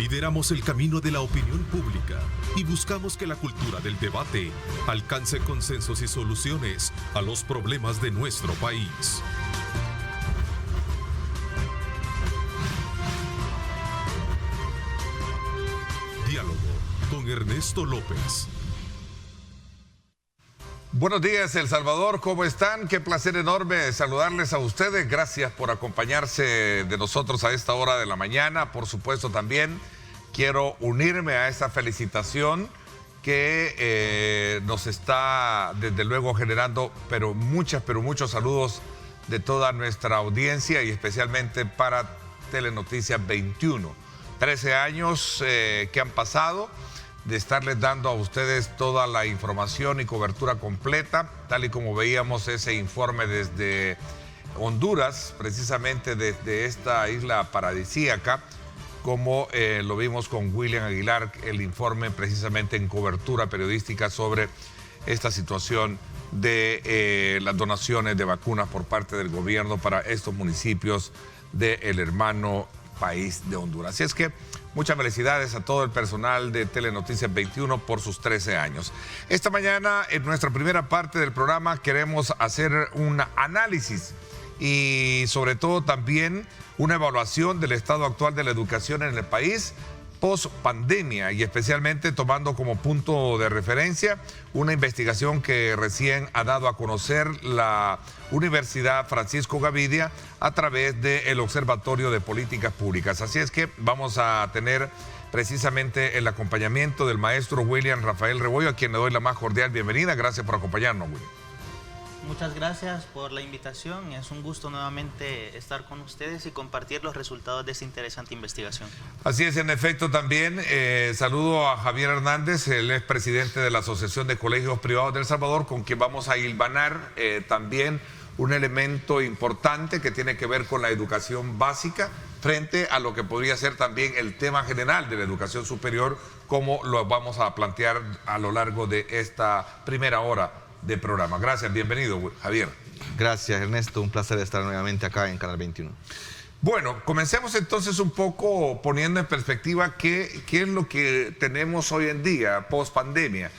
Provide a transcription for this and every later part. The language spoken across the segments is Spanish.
Lideramos el camino de la opinión pública y buscamos que la cultura del debate alcance consensos y soluciones a los problemas de nuestro país. Diálogo con Ernesto López. Buenos días, El Salvador, ¿cómo están? Qué placer enorme saludarles a ustedes. Gracias por acompañarse de nosotros a esta hora de la mañana. Por supuesto, también quiero unirme a esa felicitación que nos está, desde luego, generando muchos saludos de toda nuestra audiencia y especialmente para Telenoticias 21. 13 años que han pasado de estarles dando a ustedes toda la información y cobertura completa, tal y como veíamos ese informe desde Honduras, precisamente desde esta isla paradisíaca, como lo vimos con William Aguilar, el informe precisamente en cobertura periodística sobre esta situación de las donaciones de vacunas por parte del gobierno para estos municipios del hermano país de Honduras. Así es que muchas felicidades a todo el personal de Telenoticias 21 por sus 13 años. Esta mañana, en nuestra primera parte del programa, queremos hacer un análisis y sobre todo también una evaluación del estado actual de la educación en el país post pandemia y especialmente tomando como punto de referencia una investigación que recién ha dado a conocer la Universidad Francisco Gavidia a través del Observatorio de Políticas Públicas. Así es que vamos a tener precisamente el acompañamiento del maestro William Rafael Rebollo, a quien le doy la más cordial bienvenida. Gracias por acompañarnos, William. Muchas gracias por la invitación. Es un gusto nuevamente estar con ustedes y compartir los resultados de esta interesante investigación. Así es, en efecto, también saludo a Javier Hernández, él es presidente de la Asociación de Colegios Privados de El Salvador, con quien vamos a hilvanar también un elemento importante que tiene que ver con la educación básica frente a lo que podría ser también el tema general de la educación superior, como lo vamos a plantear a lo largo de esta primera hora de programa. Gracias, bienvenido, Javier. Gracias, Ernesto, un placer estar nuevamente acá en Canal 21. Bueno, comencemos entonces un poco poniendo en perspectiva qué es lo que tenemos hoy en día, post pandemia.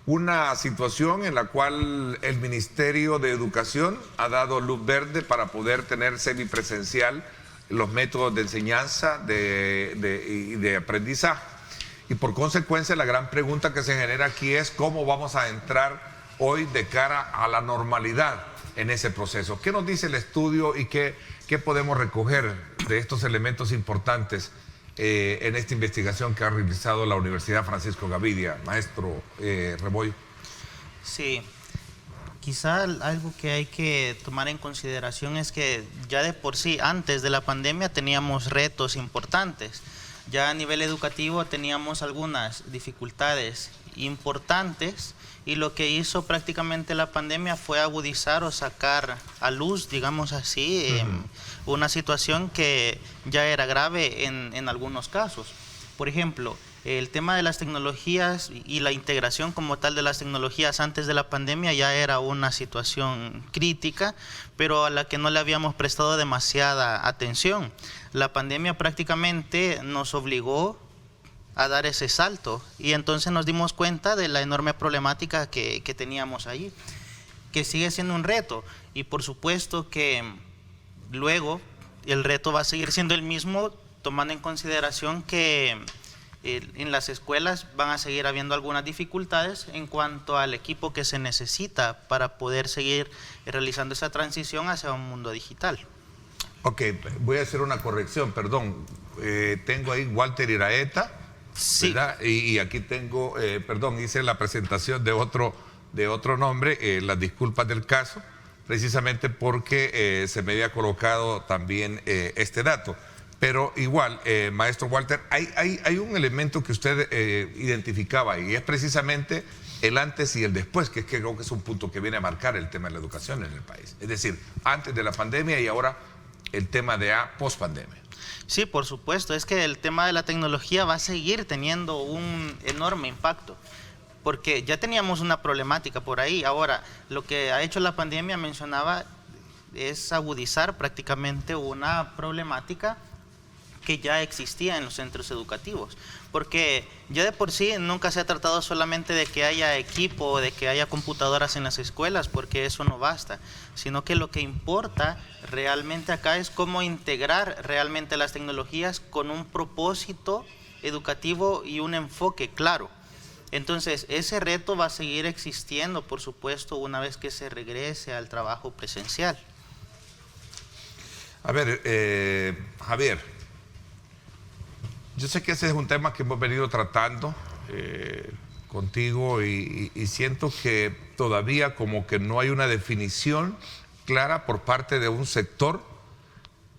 Una situación en la cual el Ministerio de Educación ha dado luz verde para poder tener semipresencial los métodos de enseñanza y de aprendizaje. Y por consecuencia, la gran pregunta que se genera aquí es cómo vamos a entrar hoy de cara a la normalidad en ese proceso. ¿Qué nos dice el estudio y qué podemos recoger de estos elementos importantes en esta investigación que ha realizado la Universidad Francisco Gavidia? Maestro Rebollo. Sí, quizá algo que hay que tomar en consideración es que ya de por sí, antes de la pandemia, teníamos retos importantes. Ya a nivel educativo teníamos algunas dificultades importantes, y lo que hizo prácticamente la pandemia fue agudizar o sacar a luz, digamos así, una situación que ya era grave en algunos casos. Por ejemplo, el tema de las tecnologías y la integración como tal de las tecnologías antes de la pandemia ya era una situación crítica, pero a la que no le habíamos prestado demasiada atención. La pandemia prácticamente nos obligó a dar ese salto y entonces nos dimos cuenta de la enorme problemática que teníamos allí, que sigue siendo un reto, y por supuesto que luego el reto va a seguir siendo el mismo, tomando en consideración que en las escuelas van a seguir habiendo algunas dificultades en cuanto al equipo que se necesita para poder seguir realizando esa transición hacia un mundo digital. Ok, voy a hacer una corrección, perdón. Tengo ahí Walter Iraeta. Sí. Y aquí tengo, hice la presentación de otro nombre, las disculpas del caso, precisamente porque se me había colocado también este dato. Pero igual, maestro Walter, hay un elemento que usted identificaba y es precisamente el antes y el después, que creo que es un punto que viene a marcar el tema de la educación en el país. Es decir, antes de la pandemia y ahora el tema de post pandemia. Sí, por supuesto, es que el tema de la tecnología va a seguir teniendo un enorme impacto, porque ya teníamos una problemática por ahí. Ahora, lo que ha hecho la pandemia, mencionaba, es agudizar prácticamente una problemática que ya existía en los centros educativos, porque ya de por sí nunca se ha tratado solamente de que haya equipo, de que haya computadoras en las escuelas, porque eso no basta, sino que lo que importa realmente acá es cómo integrar realmente las tecnologías con un propósito educativo y un enfoque claro. Entonces, ese reto va a seguir existiendo, por supuesto, una vez que se regrese al trabajo presencial. A ver, Javier, yo sé que ese es un tema que hemos venido tratando contigo y siento que todavía como que no hay una definición clara por parte de un sector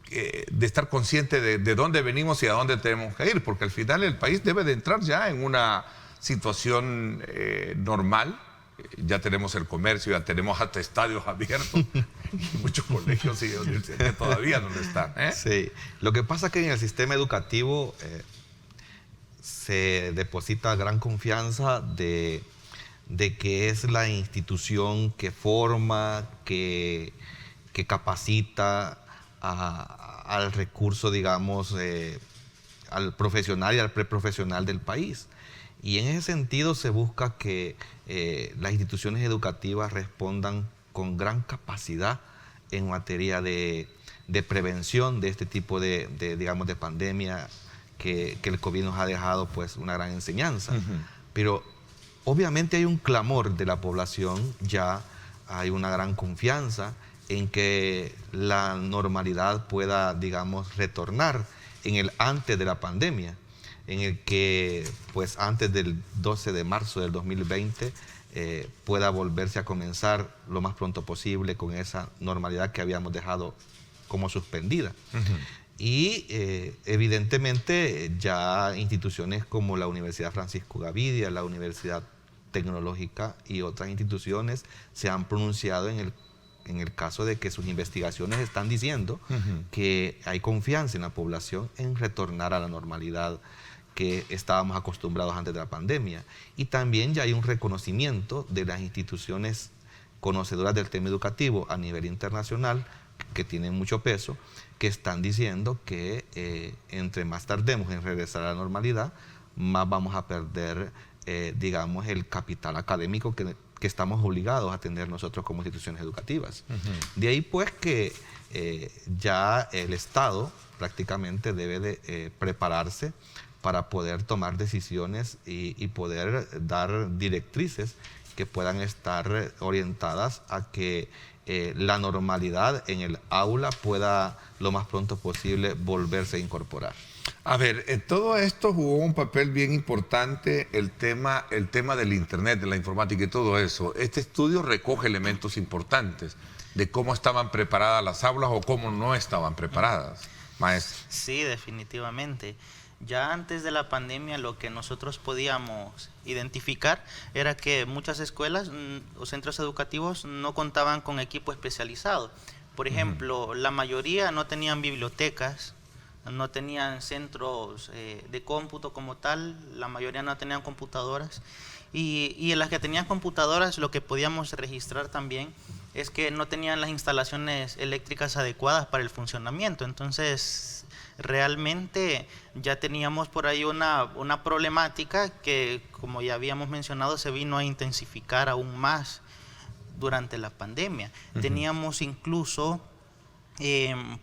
de estar consciente de dónde venimos y a dónde tenemos que ir, porque al final el país debe de entrar ya en una situación normal. Ya tenemos el comercio, ya tenemos hasta estadios abiertos y muchos colegios y universidades que todavía no lo están. Sí, lo que pasa es que en el sistema educativo se deposita gran confianza de que es la institución que forma, que capacita al recurso, digamos, al profesional y al preprofesional del país. Y en ese sentido se busca que las instituciones educativas respondan con gran capacidad en materia de prevención de este tipo digamos, de pandemia que el COVID nos ha dejado pues una gran enseñanza. Pero obviamente hay un clamor de la población, ya hay una gran confianza en que la normalidad pueda, digamos, retornar en el antes de la pandemia, en el que pues antes del 12 de marzo del 2020 pueda volverse a comenzar lo más pronto posible con esa normalidad que habíamos dejado como suspendida. Y evidentemente ya instituciones como la Universidad Francisco Gavidia, la Universidad Tecnológica y otras instituciones se han pronunciado en el caso de que sus investigaciones están diciendo que hay confianza en la población en retornar a la normalidad que estábamos acostumbrados antes de la pandemia. Y también ya hay un reconocimiento de las instituciones conocedoras del tema educativo a nivel internacional, que tienen mucho peso, que están diciendo que entre más tardemos en regresar a la normalidad, más vamos a perder, digamos, el capital académico que estamos obligados a tener nosotros como instituciones educativas. De ahí pues que ya el Estado prácticamente debe de prepararse para poder tomar decisiones y poder dar directrices que puedan estar orientadas a que la normalidad en el aula pueda lo más pronto posible volverse a incorporar. A ver, en todo esto jugó un papel bien importante el tema del Internet, de la informática y todo eso. Este estudio recoge elementos importantes de cómo estaban preparadas las aulas o cómo no estaban preparadas, maestro. Sí, definitivamente. Ya antes de la pandemia lo que nosotros podíamos identificar era que muchas escuelas o centros educativos no contaban con equipo especializado. Por ejemplo, la mayoría no tenían bibliotecas, no tenían centros de cómputo como tal, la mayoría no tenían computadoras. Y en las que tenían computadoras lo que podíamos registrar también es que no tenían las instalaciones eléctricas adecuadas para el funcionamiento. Entonces, realmente ya teníamos por ahí una problemática que, como ya habíamos mencionado, se vino a intensificar aún más durante la pandemia. Teníamos incluso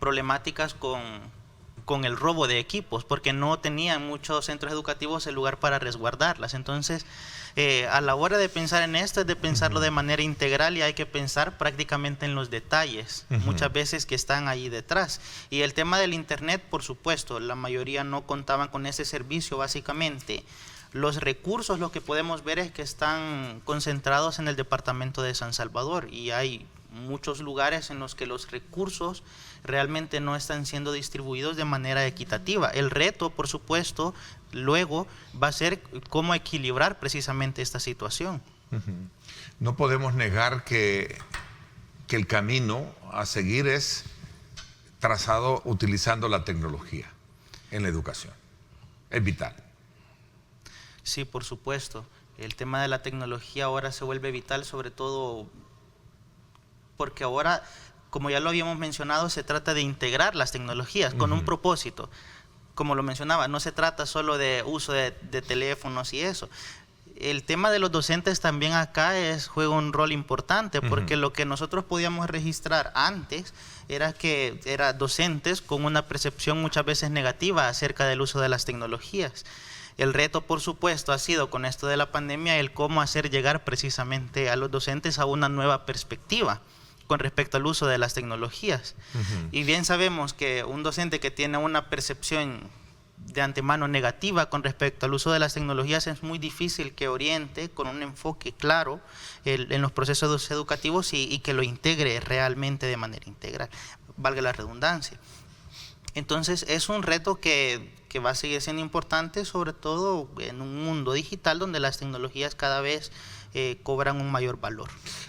problemáticas con el robo de equipos, porque no tenían muchos centros educativos el lugar para resguardarlas. Entonces, a la hora de pensar en esto, es de pensarlo de manera integral y hay que pensar prácticamente en los detalles, muchas veces que están ahí detrás. Y el tema del Internet, por supuesto, la mayoría no contaban con ese servicio. Básicamente, los recursos, lo que podemos ver es que están concentrados en el departamento de San Salvador y hay muchos lugares en los que los recursos realmente no están siendo distribuidos de manera equitativa. El reto, por supuesto, luego va a ser cómo equilibrar precisamente esta situación. No podemos negar que el camino a seguir es trazado utilizando la tecnología en la educación. Es vital. Sí, por supuesto. El tema de la tecnología ahora se vuelve vital, sobre todo porque ahora, como ya lo habíamos mencionado, se trata de integrar las tecnologías con un propósito. como lo mencionaba, no se trata solo de uso de teléfonos y eso. El tema de los docentes también acá juega un rol importante, porque lo que nosotros podíamos registrar antes era que eran docentes con una percepción muchas veces negativa acerca del uso de las tecnologías. El reto, por supuesto, ha sido con esto de la pandemia el cómo hacer llegar precisamente a los docentes a una nueva perspectiva con respecto al uso de las tecnologías. Y bien sabemos que un docente que tiene una percepción de antemano negativa con respecto al uso de las tecnologías es muy difícil que oriente con un enfoque claro en los procesos educativos y que lo integre realmente de manera integral, valga la redundancia. Entonces es un reto que va a seguir siendo importante, sobre todo en un mundo digital donde las tecnologías cada vez cobran un mayor valor.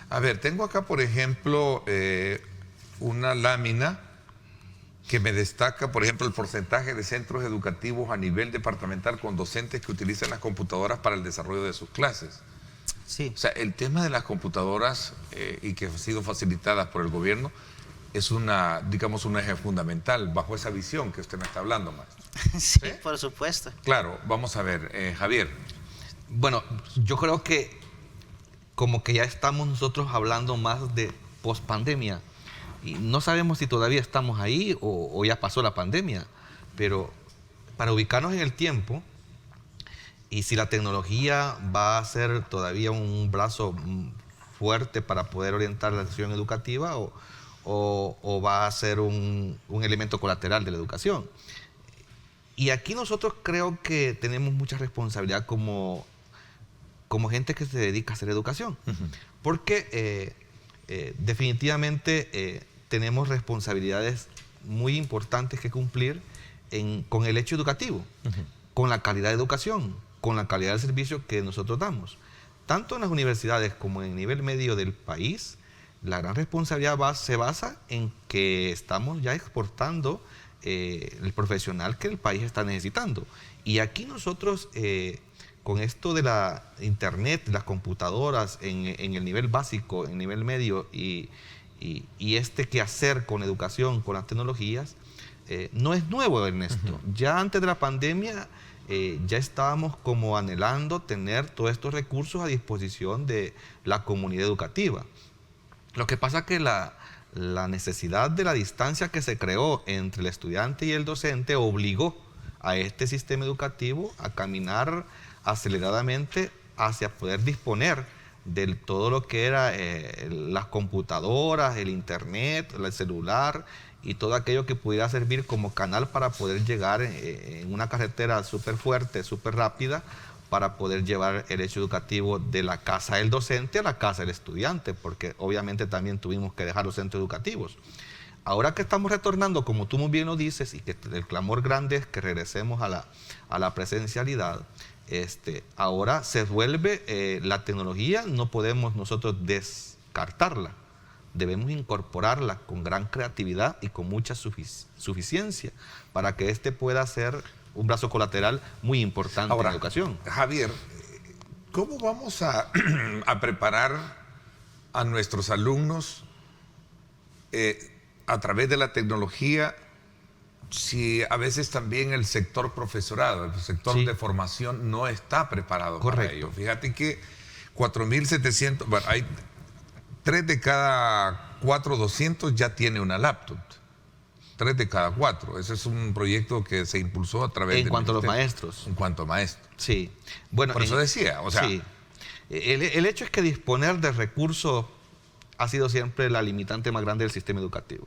A ver, tengo acá, por ejemplo, una lámina que me destaca, por ejemplo, el porcentaje de centros educativos a nivel departamental con docentes que utilizan las computadoras para el desarrollo de sus clases. Sí. O sea, el tema de las computadoras y que han sido facilitadas por el gobierno es digamos, un eje fundamental bajo esa visión que usted me está hablando, maestro. Sí, ¿sí? Por supuesto. Claro, vamos a ver, Javier. Bueno, yo creo que como que ya estamos nosotros hablando más de pospandemia. Y no sabemos si todavía estamos ahí o ya pasó la pandemia, pero para ubicarnos en el tiempo y si la tecnología va a ser todavía un brazo fuerte para poder orientar la acción educativa o va a ser un elemento colateral de la educación. Y aquí nosotros creo que tenemos mucha responsabilidad como gente que se dedica a hacer educación, porque definitivamente tenemos responsabilidades muy importantes que cumplir con el hecho educativo, con la calidad de educación, con la calidad del servicio que nosotros damos. Tanto en las universidades como en el nivel medio del país, la gran responsabilidad se basa en que estamos ya exportando el profesional que el país está necesitando. Y aquí nosotros, con esto de la internet, las computadoras en el nivel básico, en el nivel medio y este quehacer con educación, con las tecnologías, no es nuevo, Ernesto. Ya antes de la pandemia ya estábamos como anhelando tener todos estos recursos a disposición de la comunidad educativa. Lo que pasa es que la necesidad de la distancia que se creó entre el estudiante y el docente obligó a este sistema educativo a caminar aceleradamente hacia poder disponer de todo lo que era las computadoras, el internet, el celular y todo aquello que pudiera servir como canal para poder llegar en una carretera súper fuerte, súper rápida, para poder llevar el hecho educativo de la casa del docente a la casa del estudiante, porque obviamente también tuvimos que dejar los centros educativos. Ahora que estamos retornando, como tú muy bien lo dices, y que el clamor grande es que regresemos a la presencialidad, ahora se vuelve la tecnología, no podemos nosotros descartarla, debemos incorporarla con gran creatividad y con mucha suficiencia para que pueda ser un brazo colateral muy importante en la educación. Javier, ¿cómo vamos a preparar a nuestros alumnos a través de la tecnología si a veces también el sector profesorado, el sector de formación no está preparado para ello? Fíjate que 4.700, bueno, hay 3 de cada 4 200 ya tiene una laptop. 3 de cada 4. Ese es un proyecto que se impulsó a través de... En cuanto a los maestros. En cuanto a maestros. Sí. Bueno, por eso decía, o sea... Sí. El hecho es que disponer de recursos ha sido siempre la limitante más grande del sistema educativo.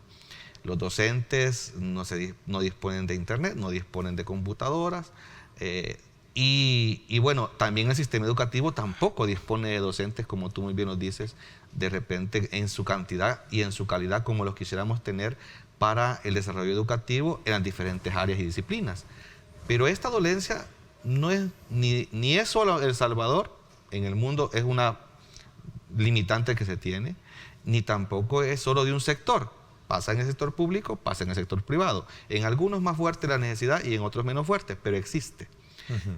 Los docentes no disponen de internet, no disponen de computadoras, y bueno, también el sistema educativo tampoco dispone de docentes, como tú muy bien nos dices, de repente en su cantidad y en su calidad como los quisiéramos tener para el desarrollo educativo en las diferentes áreas y disciplinas. Pero esta dolencia no es ni es solo El Salvador, en el mundo es una limitante que se tiene, ni tampoco es solo de un sector. Pasa en el sector público, pasa en el sector privado. En algunos más fuerte la necesidad y en otros menos fuerte, pero existe.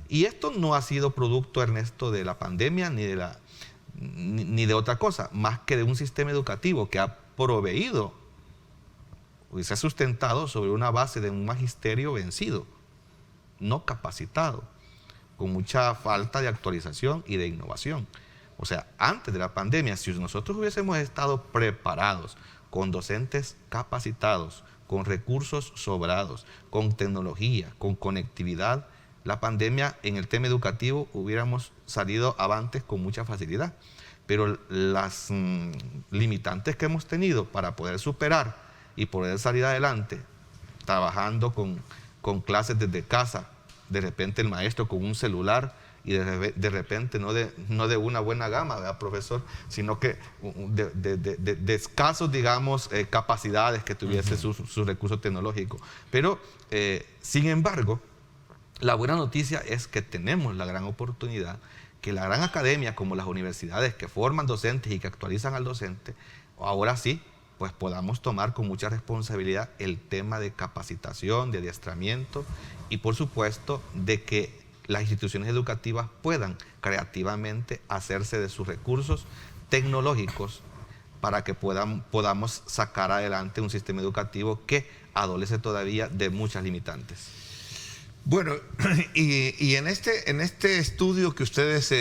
Y esto no ha sido producto, Ernesto, de la pandemia ni de otra cosa, más que de un sistema educativo que ha proveído y se ha sustentado sobre una base de un magisterio vencido. no capacitado, con mucha falta de actualización y de innovación. O sea, antes de la pandemia, si nosotros hubiésemos estado preparados, con docentes capacitados, con recursos sobrados, con tecnología, con conectividad, la pandemia en el tema educativo hubiéramos salido avantes con mucha facilidad. Pero las limitantes que hemos tenido para poder superar y poder salir adelante, trabajando con clases desde casa, de repente el maestro con un celular y de repente no de una buena gama, ¿verdad, profesor? Sino que de escasos, digamos, capacidades que tuviese su recurso tecnológico. Pero, sin embargo, la buena noticia es que tenemos la gran oportunidad que la gran academia, como las universidades que forman docentes y que actualizan al docente, ahora sí, pues podamos tomar con mucha responsabilidad el tema de capacitación, de adiestramiento y, por supuesto, de que las instituciones educativas puedan creativamente hacerse de sus recursos tecnológicos para que podamos sacar adelante un sistema educativo que adolece todavía de muchas limitantes. Bueno, y en este estudio que ustedes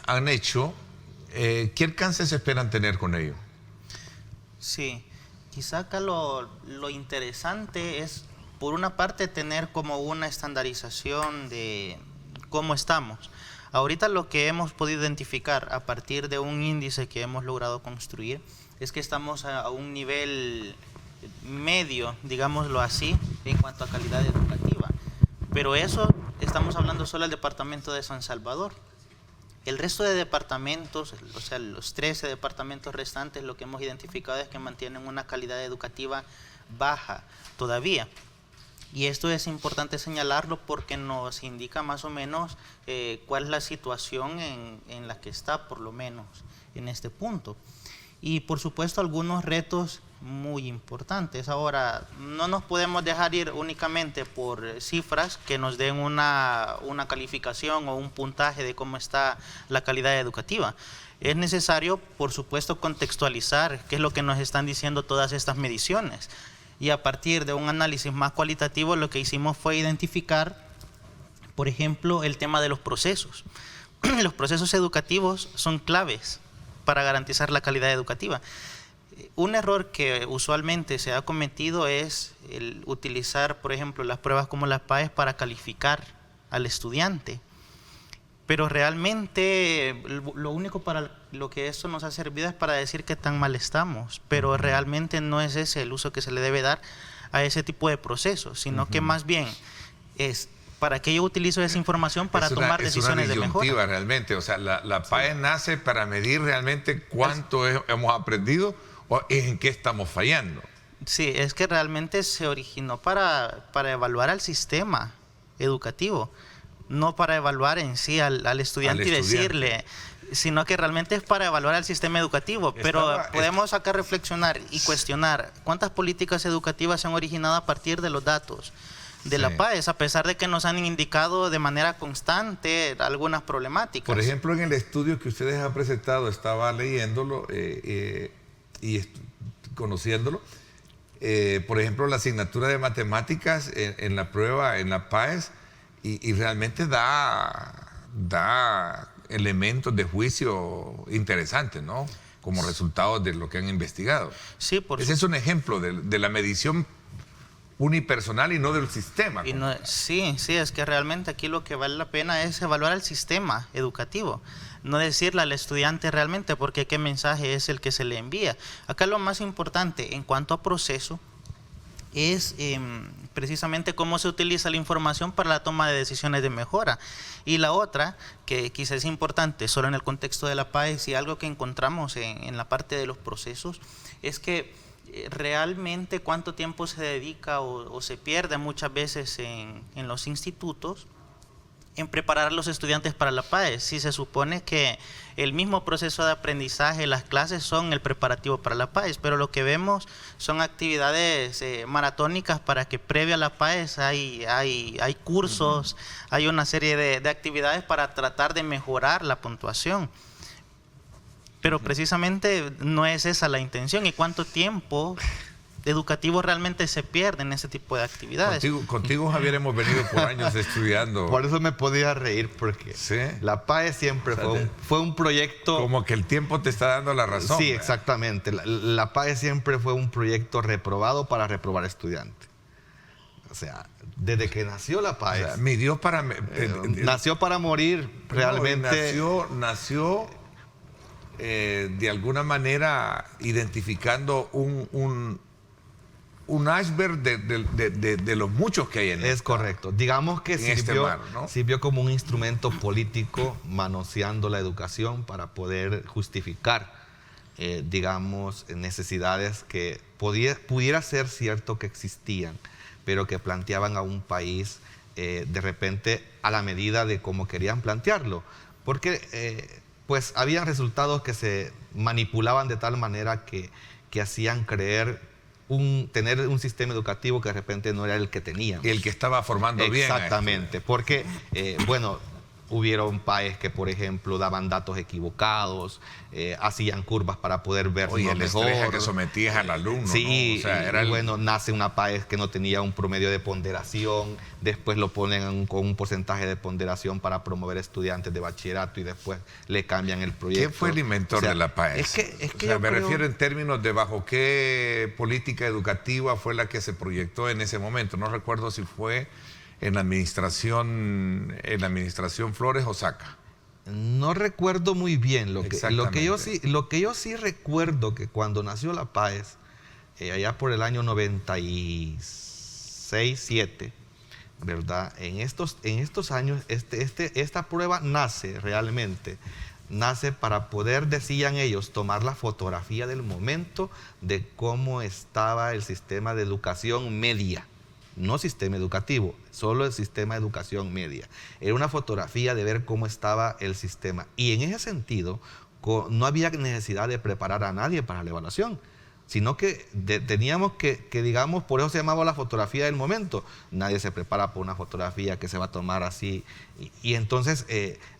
han hecho, ¿qué alcances esperan tener con ello? Sí, quizá acá lo interesante es, por una parte, tener como una estandarización de cómo estamos. Ahorita lo que hemos podido identificar a partir de un índice que hemos logrado construir es que estamos a un nivel medio, digámoslo así, en cuanto a calidad educativa. Pero eso estamos hablando solo del departamento de San Salvador. El resto de departamentos, o sea, los 13 departamentos restantes, lo que hemos identificado es que mantienen una calidad educativa baja todavía. Y esto es importante señalarlo porque nos indica más o menos cuál es la situación en la que está, por lo menos en este punto. Y por supuesto algunos retos muy importantes. Ahora, no nos podemos dejar ir únicamente por cifras que nos den una calificación o un puntaje de cómo está la calidad educativa. Es necesario, por supuesto, contextualizar qué es lo que nos están diciendo todas estas mediciones. Y a partir de un análisis más cualitativo, lo que hicimos fue identificar, por ejemplo, el tema de los procesos. Los procesos educativos son claves para garantizar la calidad educativa. Un error que usualmente se ha cometido es el utilizar, por ejemplo, las pruebas como las PAES para calificar al estudiante. Pero realmente lo único para lo que esto nos ha servido es para decir que tan mal estamos, pero realmente no es ese el uso que se le debe dar a ese tipo de procesos, sino que más bien es para que yo utilizo esa información para tomar decisiones de mejora. Es una disyuntiva realmente, o sea, la PAES nace para medir realmente cuánto hemos aprendido o en qué estamos fallando. Sí, es que realmente se originó para evaluar al sistema educativo, no para evaluar en sí al estudiante y decirle, sino que realmente es para evaluar al sistema educativo. Pero podemos acá reflexionar y cuestionar cuántas políticas educativas se han originado a partir de los datos de la PAES, a pesar de que nos han indicado de manera constante algunas problemáticas. Por ejemplo, en el estudio que ustedes han presentado, estaba leyéndolo y conociéndolo, por ejemplo, la asignatura de matemáticas en la prueba, en la PAES, y realmente da elementos de juicio interesantes, ¿no? Como resultado de lo que han investigado. Sí, ese es un ejemplo de la medición unipersonal y no del sistema. Sí, es que realmente aquí lo que vale la pena es evaluar el sistema educativo, no decirle al estudiante realmente porque qué mensaje es el que se le envía. Acá lo más importante en cuanto a proceso es precisamente cómo se utiliza la información para la toma de decisiones de mejora. Y la otra, que quizás es importante solo en el contexto de la PAES y algo que encontramos en la parte de los procesos, es que realmente cuánto tiempo se dedica o se pierde muchas veces en los institutos en preparar a los estudiantes para la PAES. Si se supone que el mismo proceso de aprendizaje, las clases son el preparativo para la PAES, pero lo que vemos son actividades maratónicas para que previo a la PAES hay cursos, hay una serie de actividades para tratar de mejorar la puntuación. Pero precisamente no es esa la intención. ¿Y cuánto tiempo educativos realmente se pierden en ese tipo de actividades. Contigo, Javier, hemos venido por años estudiando. Por eso me podía reír, porque ¿Sí? la PAE siempre fue un proyecto... Como que el tiempo te está dando la razón. Sí, ¿verdad? exactamente. La PAE siempre fue un proyecto reprobado para reprobar estudiantes. O sea, desde que nació la PAE... O sea, midió para... nació para morir, realmente. Nació de alguna manera identificando un iceberg de los muchos que hay en Es correcto. Digamos que ¿no? sirvió como un instrumento político manoseando la educación para poder justificar, digamos, necesidades que pudiera ser cierto que existían, pero que planteaban a un país de repente a la medida de cómo querían plantearlo. Porque pues habían resultados que se manipulaban de tal manera que hacían creer tener un sistema educativo que de repente no era el que teníamos. El que estaba formando bien. Exactamente, porque, bueno, hubieron PAEs que, por ejemplo, daban datos equivocados, hacían curvas para poder ver Oye, el mejor. estrés que sometías al alumno. Sí, ¿no? O sea, bueno, nace una PAES que no tenía un promedio de ponderación, después lo ponen con un porcentaje de ponderación para promover estudiantes de bachillerato y después le cambian el proyecto. ¿Quién fue el inventor de la PAES? Es que me refiero en términos de bajo qué política educativa fue la que se proyectó en ese momento. No recuerdo si fue en la administración Flores o Saca. No recuerdo muy bien. Lo que yo sí recuerdo que cuando nació la PAES, allá por el año 96-7, ¿verdad? En estos años, esta prueba nace para poder, decían ellos, tomar la fotografía del momento de cómo estaba el sistema de educación media. No sistema educativo, solo el sistema de educación media. Era una fotografía de ver cómo estaba el sistema. Y en ese sentido, no había necesidad de preparar a nadie para la evaluación, sino que teníamos que, digamos, por eso se llamaba la fotografía del momento. Nadie se prepara por una fotografía que se va a tomar así. Y entonces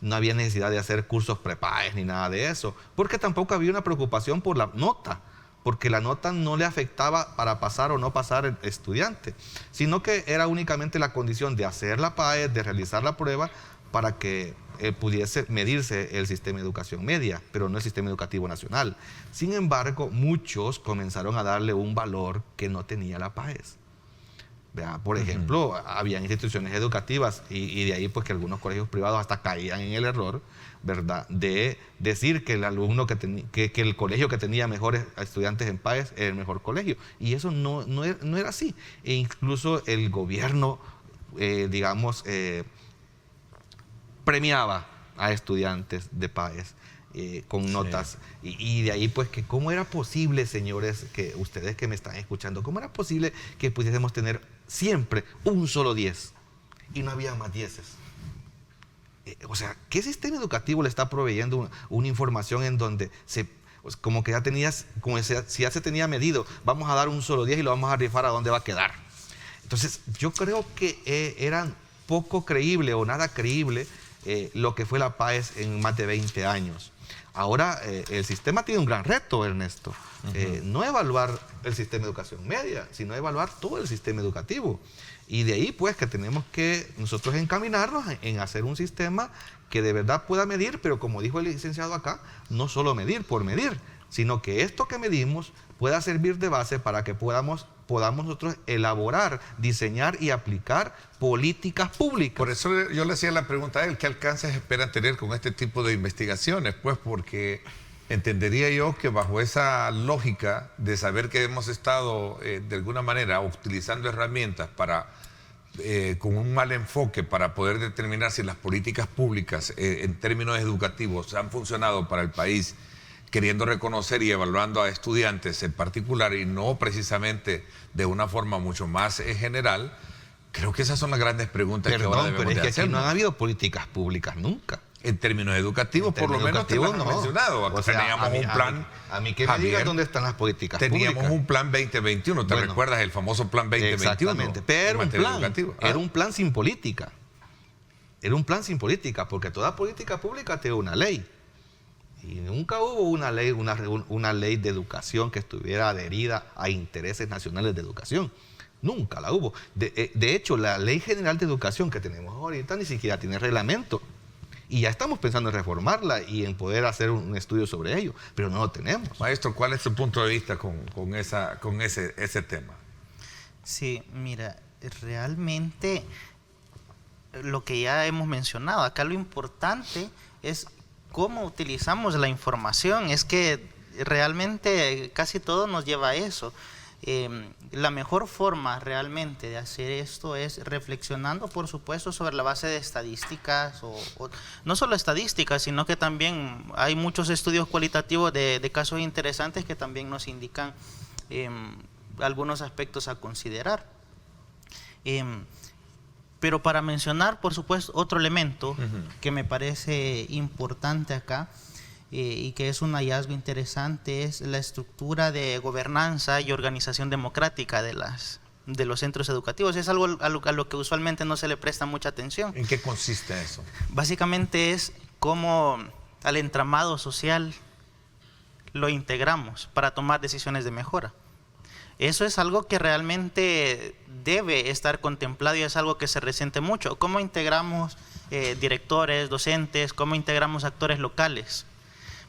no había necesidad de hacer cursos prepaes ni nada de eso, porque tampoco había una preocupación por la nota, porque la nota no le afectaba para pasar o no pasar el estudiante, sino que era únicamente la condición de hacer la PAE, de realizar la prueba, para que pudiese medirse el sistema de educación media, pero no el sistema educativo nacional. Sin embargo, muchos comenzaron a darle un valor que no tenía la PAES. Por ejemplo, habían instituciones educativas y de ahí pues que algunos colegios privados hasta caían en el error, ¿verdad?, de decir que el alumno que el colegio que tenía mejores estudiantes en PAES era el mejor colegio. Y eso no era así. E incluso el gobierno, digamos, premiaba a estudiantes de PAES con notas. Sí. Y de ahí pues que cómo era posible, señores, que ustedes que me están escuchando, cómo era posible que pudiésemos tener siempre un solo 10 y no había más 10. O sea, ¿qué sistema educativo le está proveyendo una información en donde como que ya tenías, como si ya se tenía medido, vamos a dar un solo 10 y lo vamos a rifar a dónde va a quedar? Entonces, yo creo que era poco creíble o nada creíble lo que fue la PAES en más de 20 años. Ahora, el sistema tiene un gran reto, Ernesto. No evaluar el sistema de educación media, sino evaluar todo el sistema educativo. Y de ahí, pues, que tenemos que nosotros encaminarnos en hacer un sistema que de verdad pueda medir, pero como dijo el licenciado acá, no solo medir por medir, sino que esto que medimos pueda servir de base para que podamos nosotros elaborar, diseñar y aplicar políticas públicas. Por eso yo le hacía la pregunta a él, ¿qué alcances esperan tener con este tipo de investigaciones? Pues porque entendería yo que bajo esa lógica de saber que hemos estado de alguna manera utilizando herramientas con un mal enfoque para poder determinar si las políticas públicas en términos educativos han funcionado para el país, queriendo reconocer y evaluando a estudiantes en particular y no precisamente de una forma mucho más general, creo que esas son las grandes preguntas que ahora debemos pero es que hacer. aquí no han habido políticas públicas nunca. En términos educativos, por lo menos te lo han mencionado. O sea, teníamos un plan. A mí que me digas dónde están las políticas teníamos públicas. Un plan 2021, ¿te recuerdas el famoso plan 2021? Exactamente, pero era un plan sin política. Era un plan sin política, porque toda política pública tiene una ley. Y nunca hubo una ley de educación que estuviera adherida a intereses nacionales de educación. Nunca la hubo. De hecho, la Ley General de Educación que tenemos ahorita ni siquiera tiene reglamento. Y ya estamos pensando en reformarla y en poder hacer un estudio sobre ello, pero no lo tenemos. Maestro, ¿cuál es su punto de vista con ese tema? Sí, mira, realmente lo que ya hemos mencionado, acá lo importante es cómo utilizamos la información. Es que realmente casi todo nos lleva a eso. La mejor forma realmente de hacer esto es reflexionando, por supuesto, sobre la base de estadísticas, o no solo estadísticas, sino que también hay muchos estudios cualitativos de casos interesantes que también nos indican algunos aspectos a considerar. Pero para mencionar, por supuesto, otro elemento que me parece importante acá, y que es un hallazgo interesante, es la estructura de gobernanza y organización democrática de los centros educativos. Es algo a lo que usualmente no se le presta mucha atención. ¿En qué consiste eso? Básicamente es cómo al entramado social lo integramos para tomar decisiones de mejora. Eso es algo que realmente debe estar contemplado y es algo que se resiente mucho. ¿Cómo integramos directores, docentes? ¿Cómo integramos actores locales?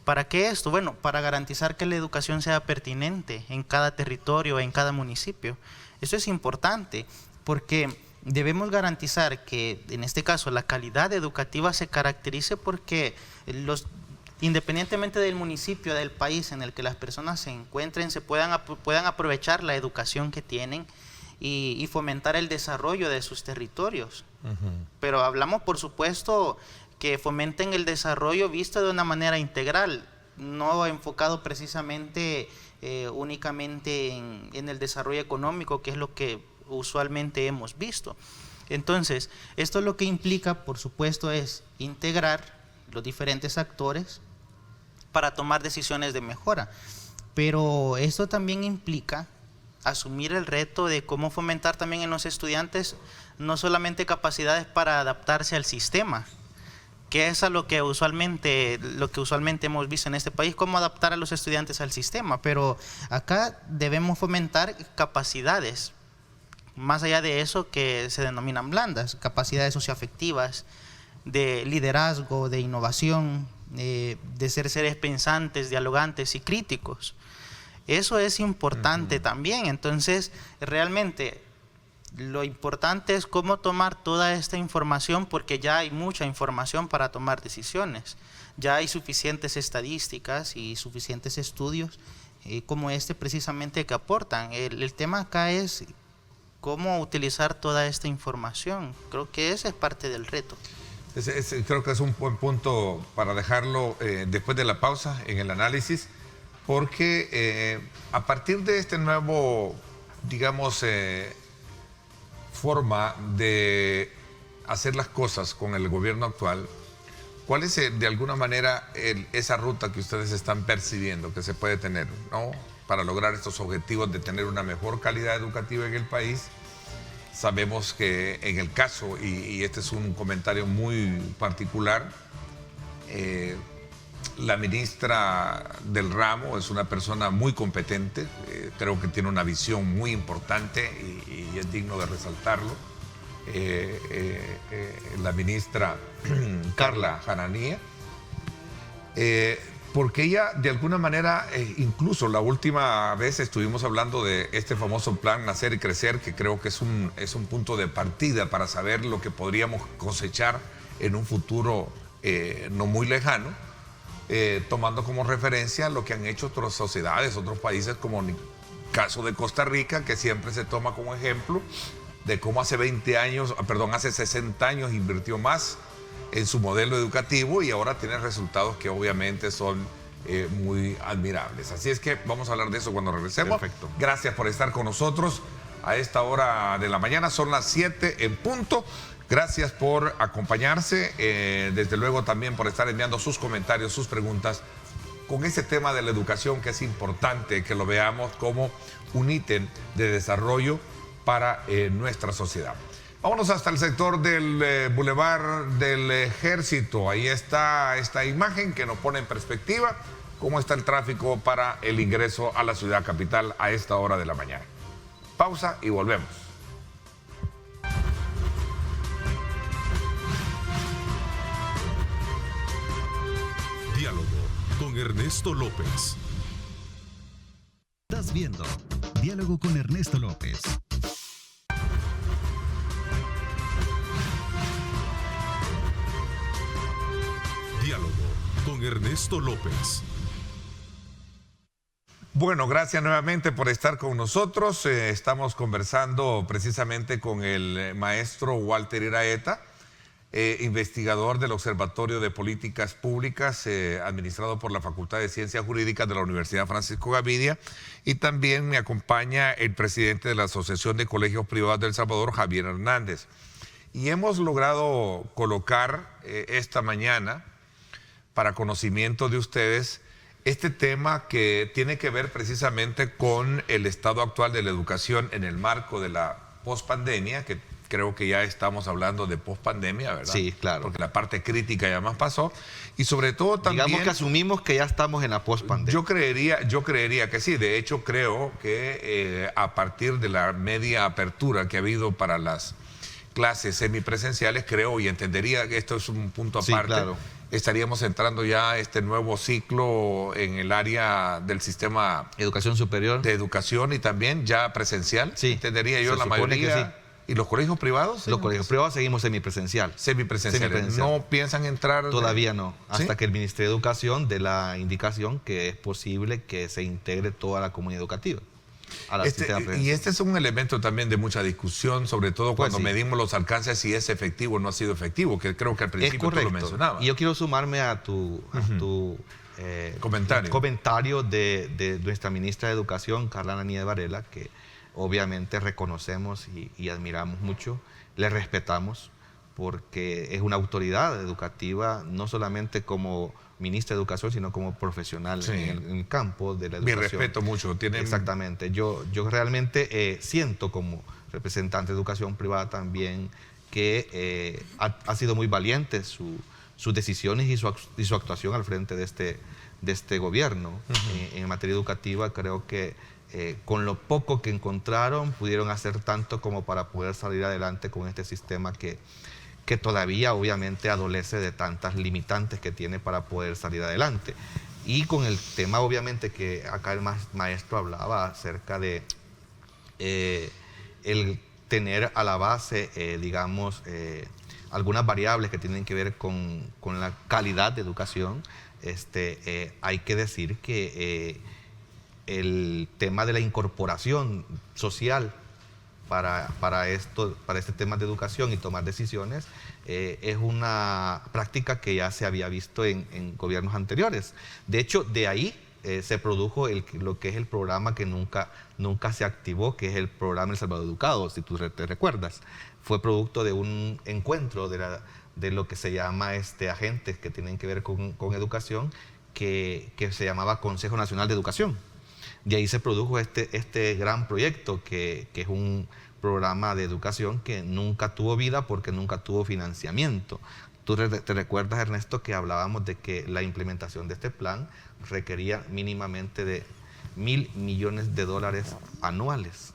¿Para qué esto? Bueno, para garantizar que la educación sea pertinente en cada territorio, en cada municipio. Eso es importante porque debemos garantizar que, en este caso, la calidad educativa se caracterice porque independientemente del municipio, del país en el que las personas se encuentren, puedan aprovechar la educación que tienen y fomentar el desarrollo de sus territorios. Pero hablamos, por supuesto, que fomenten el desarrollo visto de una manera integral, no enfocado precisamente únicamente en el desarrollo económico, que es lo que usualmente hemos visto. Entonces, esto lo que implica, por supuesto, es integrar los diferentes actores para tomar decisiones de mejora. Pero esto también implica asumir el reto de cómo fomentar también en los estudiantes no solamente capacidades para adaptarse al sistema, que es a lo que usualmente hemos visto en este país, cómo adaptar a los estudiantes al sistema, pero acá debemos fomentar capacidades, más allá de eso que se denominan blandas, capacidades socioafectivas, de liderazgo, de innovación, de ser seres pensantes, dialogantes y críticos. Eso es importante también. Entonces, realmente lo importante es cómo tomar toda esta información, porque ya hay mucha información para tomar decisiones. Ya hay suficientes estadísticas y suficientes estudios como este precisamente que aportan. El tema acá es cómo utilizar toda esta información. Creo que ese es parte del reto. Creo que es un buen punto para dejarlo después de la pausa en el análisis, porque a partir de este nuevo, digamos, forma de hacer las cosas con el gobierno actual, ¿cuál es de alguna manera esa ruta que ustedes están percibiendo que se puede tener, ¿no?, para lograr estos objetivos de tener una mejor calidad educativa en el país? Sabemos que en el caso, y este es un comentario muy particular, la ministra del ramo es una persona muy competente, creo que tiene una visión muy importante y es digno de resaltarlo. La ministra Carla Hananía, porque ella de alguna manera, incluso la última vez estuvimos hablando de este famoso plan Nacer y Crecer, que creo que es un punto de partida para saber lo que podríamos cosechar en un futuro no muy lejano, tomando como referencia lo que han hecho otras sociedades, otros países, como el caso de Costa Rica, que siempre se toma como ejemplo de cómo hace 60 años invirtió más en su modelo educativo y ahora tiene resultados que obviamente son muy admirables. Así es que vamos a hablar de eso cuando regresemos. Perfecto. Gracias por estar con nosotros a esta hora de la mañana, son las 7 en punto. Gracias por acompañarse, desde luego también por estar enviando sus comentarios, sus preguntas con ese tema de la educación, que es importante que lo veamos como un ítem de desarrollo para nuestra sociedad. Vámonos hasta el sector del Boulevard del Ejército. Ahí está esta imagen que nos pone en perspectiva cómo está el tráfico para el ingreso a la ciudad capital a esta hora de la mañana. Pausa y volvemos. Diálogo con Ernesto López. Estás viendo Diálogo con Ernesto López. Diálogo con Ernesto López. Bueno, gracias nuevamente por estar con nosotros. Estamos conversando precisamente con el maestro Walter Iraeta, investigador del Observatorio de Políticas Públicas, administrado por la Facultad de Ciencias Jurídicas de la Universidad Francisco Gavidia, y también me acompaña el presidente de la Asociación de Colegios Privados de El Salvador, Javier Hernández. Y hemos logrado colocar esta mañana, para conocimiento de ustedes, este tema que tiene que ver precisamente con el estado actual de la educación en el marco de la pospandemia, que creo que ya estamos hablando de pospandemia, ¿verdad? Sí, claro. Porque la parte crítica ya más pasó. Y sobre todo también... Digamos que asumimos que ya estamos en la pospandemia. Yo creería que sí. De hecho, creo que a partir de la media apertura que ha habido para las clases semipresenciales, creo y entendería que esto es un punto aparte. Sí, claro. Estaríamos entrando ya a este nuevo ciclo en el área del sistema Educación superior. de educación y también ya presencial. Sí, entendería yo se la supone mayoría. que sí. ¿Y los colegios privados? Los colegios privados seguimos semipresencial. Semipresenciales. ¿No piensan entrar? Todavía no, hasta ¿Sí? que el Ministerio de Educación dé la indicación que es posible que se integre toda la comunidad educativa a la sistema Y presencial. este es un elemento también de mucha discusión, sobre todo cuando Pues sí. medimos los alcances, si es efectivo o no ha sido efectivo, que creo que al Es principio tú lo correcto. mencionabas. Y yo quiero sumarme a tu comentario de nuestra ministra de Educación, Carla Ananíes Varela, que obviamente reconocemos y admiramos mucho, le respetamos, porque es una autoridad educativa, no solamente como ministra de Educación, sino como profesional Sí. en el campo de la Mi educación. respeto mucho. Exactamente. Yo realmente siento como representante de educación privada también que ha sido muy valiente sus decisiones y su actuación al frente de este gobierno. En materia educativa creo que con lo poco que encontraron pudieron hacer tanto como para poder salir adelante con este sistema que todavía obviamente adolece de tantas limitantes que tiene para poder salir adelante. Y con el tema obviamente que acá el maestro hablaba acerca de el tener a la base, digamos, algunas variables que tienen que ver con la calidad de educación, hay que decir que el tema de la incorporación social para este tema de educación y tomar decisiones es una práctica que ya se había visto en gobiernos anteriores. De hecho, de ahí se produjo lo que es el programa que nunca se activó, que es el programa El Salvador Educado, si tú te recuerdas. Fue producto de un encuentro de lo que se llama agentes que tienen que ver con educación, que se llamaba Consejo Nacional de Educación. De ahí se produjo este gran proyecto que es un programa de educación que nunca tuvo vida porque nunca tuvo financiamiento. Tú te recuerdas, Ernesto, que hablábamos de que la implementación de este plan requería mínimamente de $1.000 millones anuales.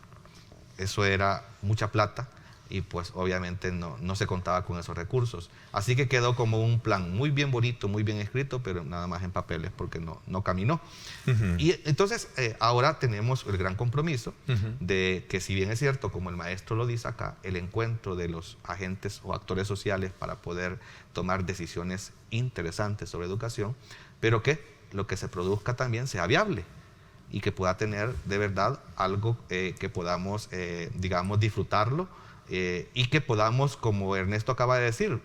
Eso era mucha plata y pues obviamente no se contaba con esos recursos. Así que quedó como un plan muy bien bonito, muy bien escrito, pero nada más en papeles porque no caminó. Y entonces ahora tenemos el gran compromiso de que, si bien es cierto, como el maestro lo dice acá, el encuentro de los agentes o actores sociales para poder tomar decisiones interesantes sobre educación, pero que lo que se produzca también sea viable y que pueda tener de verdad algo que podamos, digamos, disfrutarlo, y que podamos, como Ernesto acaba de decir,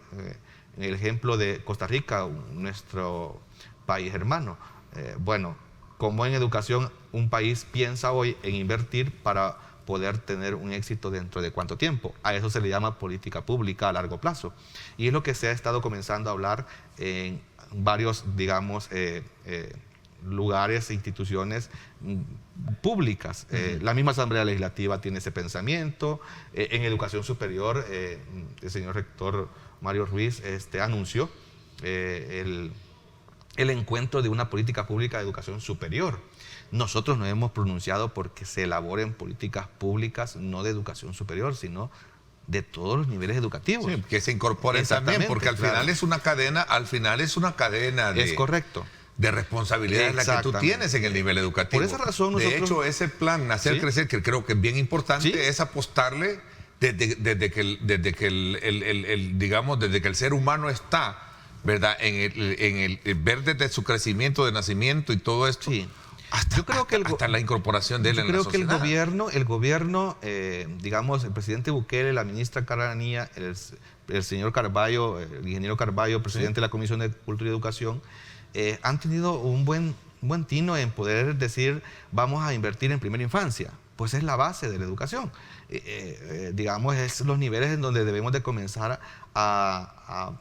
en el ejemplo de Costa Rica, nuestro país hermano, bueno, como en educación un país piensa hoy en invertir para poder tener un éxito dentro de cuánto tiempo. A eso se le llama política pública a largo plazo. Y es lo que se ha estado comenzando a hablar en varios, digamos, lugares e instituciones públicas. La misma Asamblea Legislativa tiene ese pensamiento. En educación superior, el señor rector Mario Ruiz anunció el encuentro de una política pública de educación superior. Nosotros nos hemos pronunciado porque se elaboren políticas públicas no de educación superior, sino de todos los niveles educativos. Sí, que se incorporen también, porque al final es una cadena, de... Es correcto. De responsabilidades la que tú tienes en el nivel educativo. Por esa razón nosotros... De hecho, ese plan Hacer Crecer, que creo que es bien importante, es apostarle desde que el ser humano está, ¿verdad? En el ver desde su crecimiento, de nacimiento y todo esto. Sí. Hasta la incorporación de él en la sociedad. Yo creo que el gobierno, digamos, el presidente Bukele, la ministra Caranía, el señor Carballo, el ingeniero Carballo, presidente de la Comisión de Cultura y Educación, han tenido un buen tino en poder decir, vamos a invertir en primera infancia. Pues es la base de la educación. Digamos, es los niveles en donde debemos de comenzar a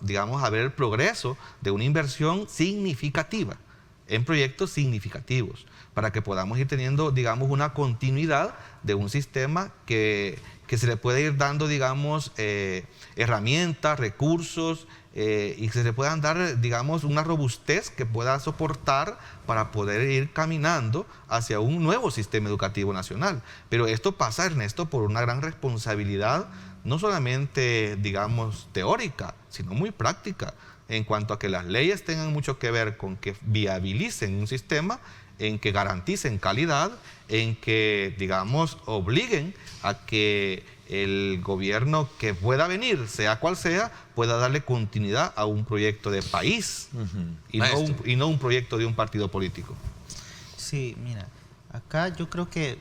ver el progreso de una inversión significativa, en proyectos significativos, para que podamos ir teniendo, digamos, una continuidad de un sistema que se le puede ir dando, digamos, herramientas, recursos, y que se le puedan dar, digamos, una robustez que pueda soportar para poder ir caminando hacia un nuevo sistema educativo nacional. Pero esto pasa, Ernesto, por una gran responsabilidad, no solamente, digamos, teórica, sino muy práctica, en cuanto a que las leyes tengan mucho que ver con que viabilicen un sistema, en que garanticen calidad, en que, digamos, obliguen a que el gobierno que pueda venir, sea cual sea, pueda darle continuidad a un proyecto de país y no un proyecto de un partido político. Sí, mira, acá yo creo que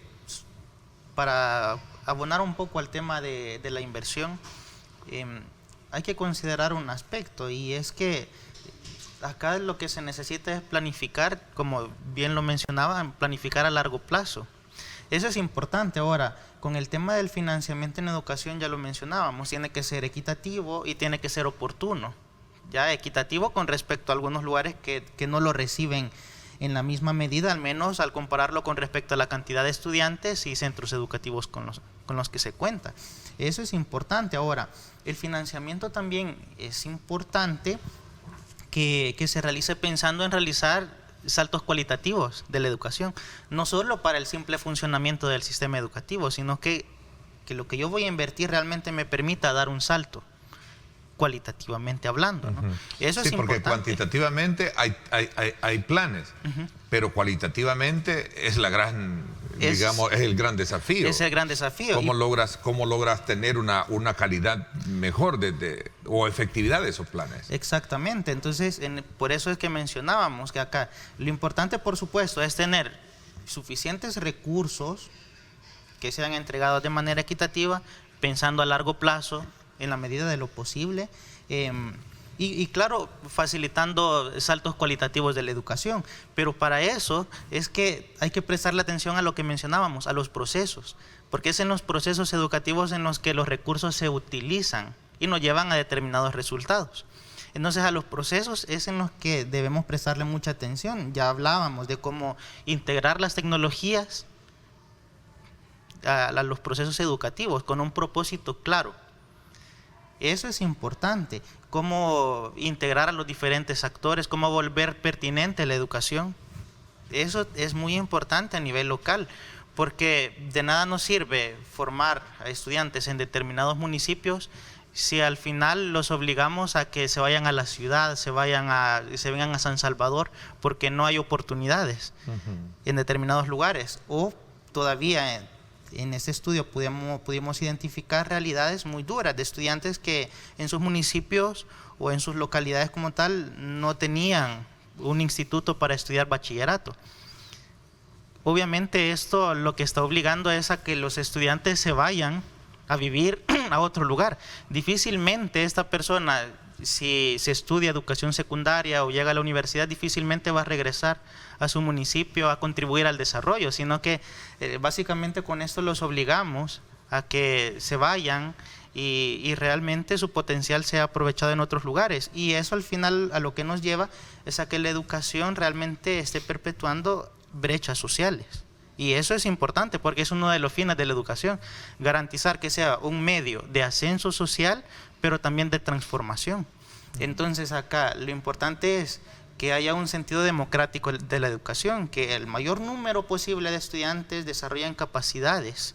para abonar un poco al tema de la inversión, hay que considerar un aspecto, y es que acá lo que se necesita es planificar, como bien lo mencionaba, planificar a largo plazo. Eso es importante. Ahora, con el tema del financiamiento en educación, ya lo mencionábamos, tiene que ser equitativo y tiene que ser oportuno. Ya equitativo con respecto a algunos lugares que no lo reciben en la misma medida, al menos al compararlo con respecto a la cantidad de estudiantes y centros educativos con los que se cuenta. Eso es importante. Ahora, el financiamiento también es importante que se realice pensando en realizar saltos cualitativos de la educación, no solo para el simple funcionamiento del sistema educativo, sino que lo que yo voy a invertir realmente me permita dar un salto, cualitativamente hablando, ¿no? Eso es importante. Porque cuantitativamente hay planes, pero cualitativamente es es el gran desafío. Es el gran desafío. ¿Cómo logras tener una calidad mejor o efectividad de esos planes? Exactamente. Entonces, por eso es que mencionábamos que acá lo importante, por supuesto, es tener suficientes recursos que sean entregados de manera equitativa, pensando a largo plazo, en la medida de lo posible, y claro, facilitando saltos cualitativos de la educación. Pero para eso es que hay que prestarle atención a lo que mencionábamos, a los procesos, porque es en los procesos educativos en los que los recursos se utilizan y nos llevan a determinados resultados. Entonces, a los procesos es en los que debemos prestarle mucha atención. Ya hablábamos de cómo integrar las tecnologías a los procesos educativos con un propósito claro. Eso es importante, cómo integrar a los diferentes actores, cómo volver pertinente la educación. Eso es muy importante a nivel local, porque de nada nos sirve formar a estudiantes en determinados municipios si al final los obligamos a que se vayan a la ciudad, se vengan a San Salvador, porque no hay oportunidades en determinados lugares. O todavía en este estudio pudimos identificar realidades muy duras de estudiantes que en sus municipios o en sus localidades como tal no tenían un instituto para estudiar bachillerato. Obviamente esto lo que está obligando es a que los estudiantes se vayan a vivir a otro lugar. Difícilmente esta persona, si se estudia educación secundaria o llega a la universidad, difícilmente va a regresar a su municipio a contribuir al desarrollo, sino que básicamente con esto los obligamos a que se vayan y realmente su potencial sea aprovechado en otros lugares. Y eso al final a lo que nos lleva es a que la educación realmente esté perpetuando brechas sociales. Y eso es importante porque es uno de los fines de la educación, garantizar que sea un medio de ascenso social, pero también de transformación. Entonces acá lo importante es que haya un sentido democrático de la educación, que el mayor número posible de estudiantes desarrollen capacidades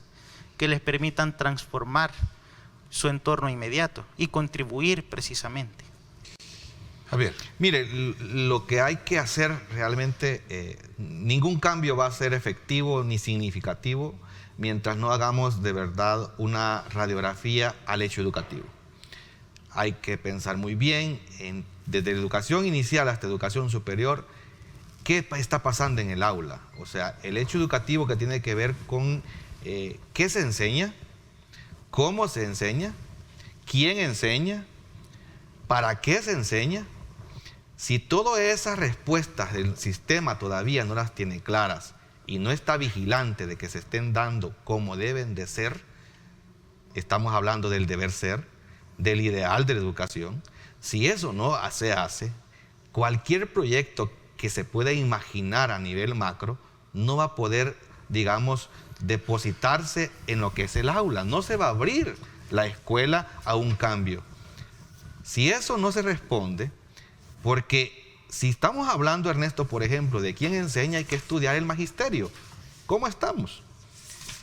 que les permitan transformar su entorno inmediato y contribuir precisamente. Javier. Mire, lo que hay que hacer realmente, ningún cambio va a ser efectivo ni significativo mientras no hagamos de verdad una radiografía al hecho educativo. Hay que pensar muy bien, desde la educación inicial hasta educación superior, qué está pasando en el aula. O sea, el hecho educativo que tiene que ver con qué se enseña, cómo se enseña, quién enseña, para qué se enseña. Si todas esas respuestas del sistema todavía no las tiene claras y no está vigilante de que se estén dando como deben de ser, estamos hablando del deber ser, del ideal de la educación. Si eso no se hace, cualquier proyecto que se pueda imaginar a nivel macro no va a poder, digamos, depositarse en lo que es el aula. No se va a abrir la escuela a un cambio. Si eso no se responde, porque si estamos hablando, Ernesto, por ejemplo, de quién enseña, hay que estudiar el magisterio. ¿Cómo estamos?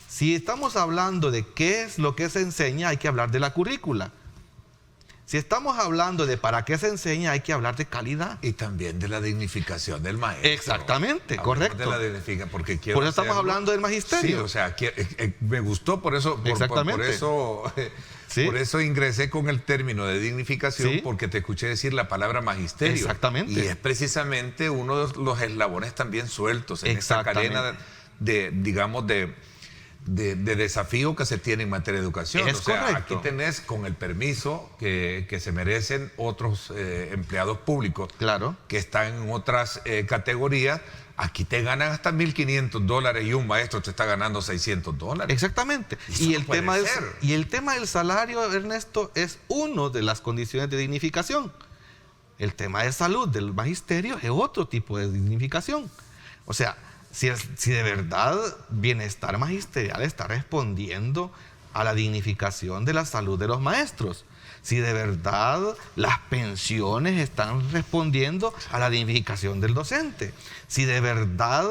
Si estamos hablando de qué es lo que se enseña, hay que hablar de la currícula. Si estamos hablando de para qué se enseña, hay que hablar de calidad. Y también de la dignificación del maestro. Exactamente, correcto. De la dignificación, porque por eso estamos hablando del magisterio. Sí, o sea, me gustó, por eso, Sí. Por eso ingresé con el término de dignificación, Sí. porque te escuché decir la palabra magisterio. Exactamente. Y es precisamente uno de los eslabones también sueltos en esta cadena de desafío que se tiene en materia de educación. Es correcto. Aquí tenés, con el permiso que se merecen otros empleados públicos, claro, que están en otras categorías. Aquí te ganan hasta $1,500 y un maestro te está ganando $600. Exactamente. Y el tema del salario, Ernesto, es una de las condiciones de dignificación. El tema de salud del magisterio es otro tipo de dignificación. O sea, si de verdad bienestar magisterial está respondiendo a la dignificación de la salud de los maestros, si de verdad las pensiones están respondiendo a la dignificación del docente, si de verdad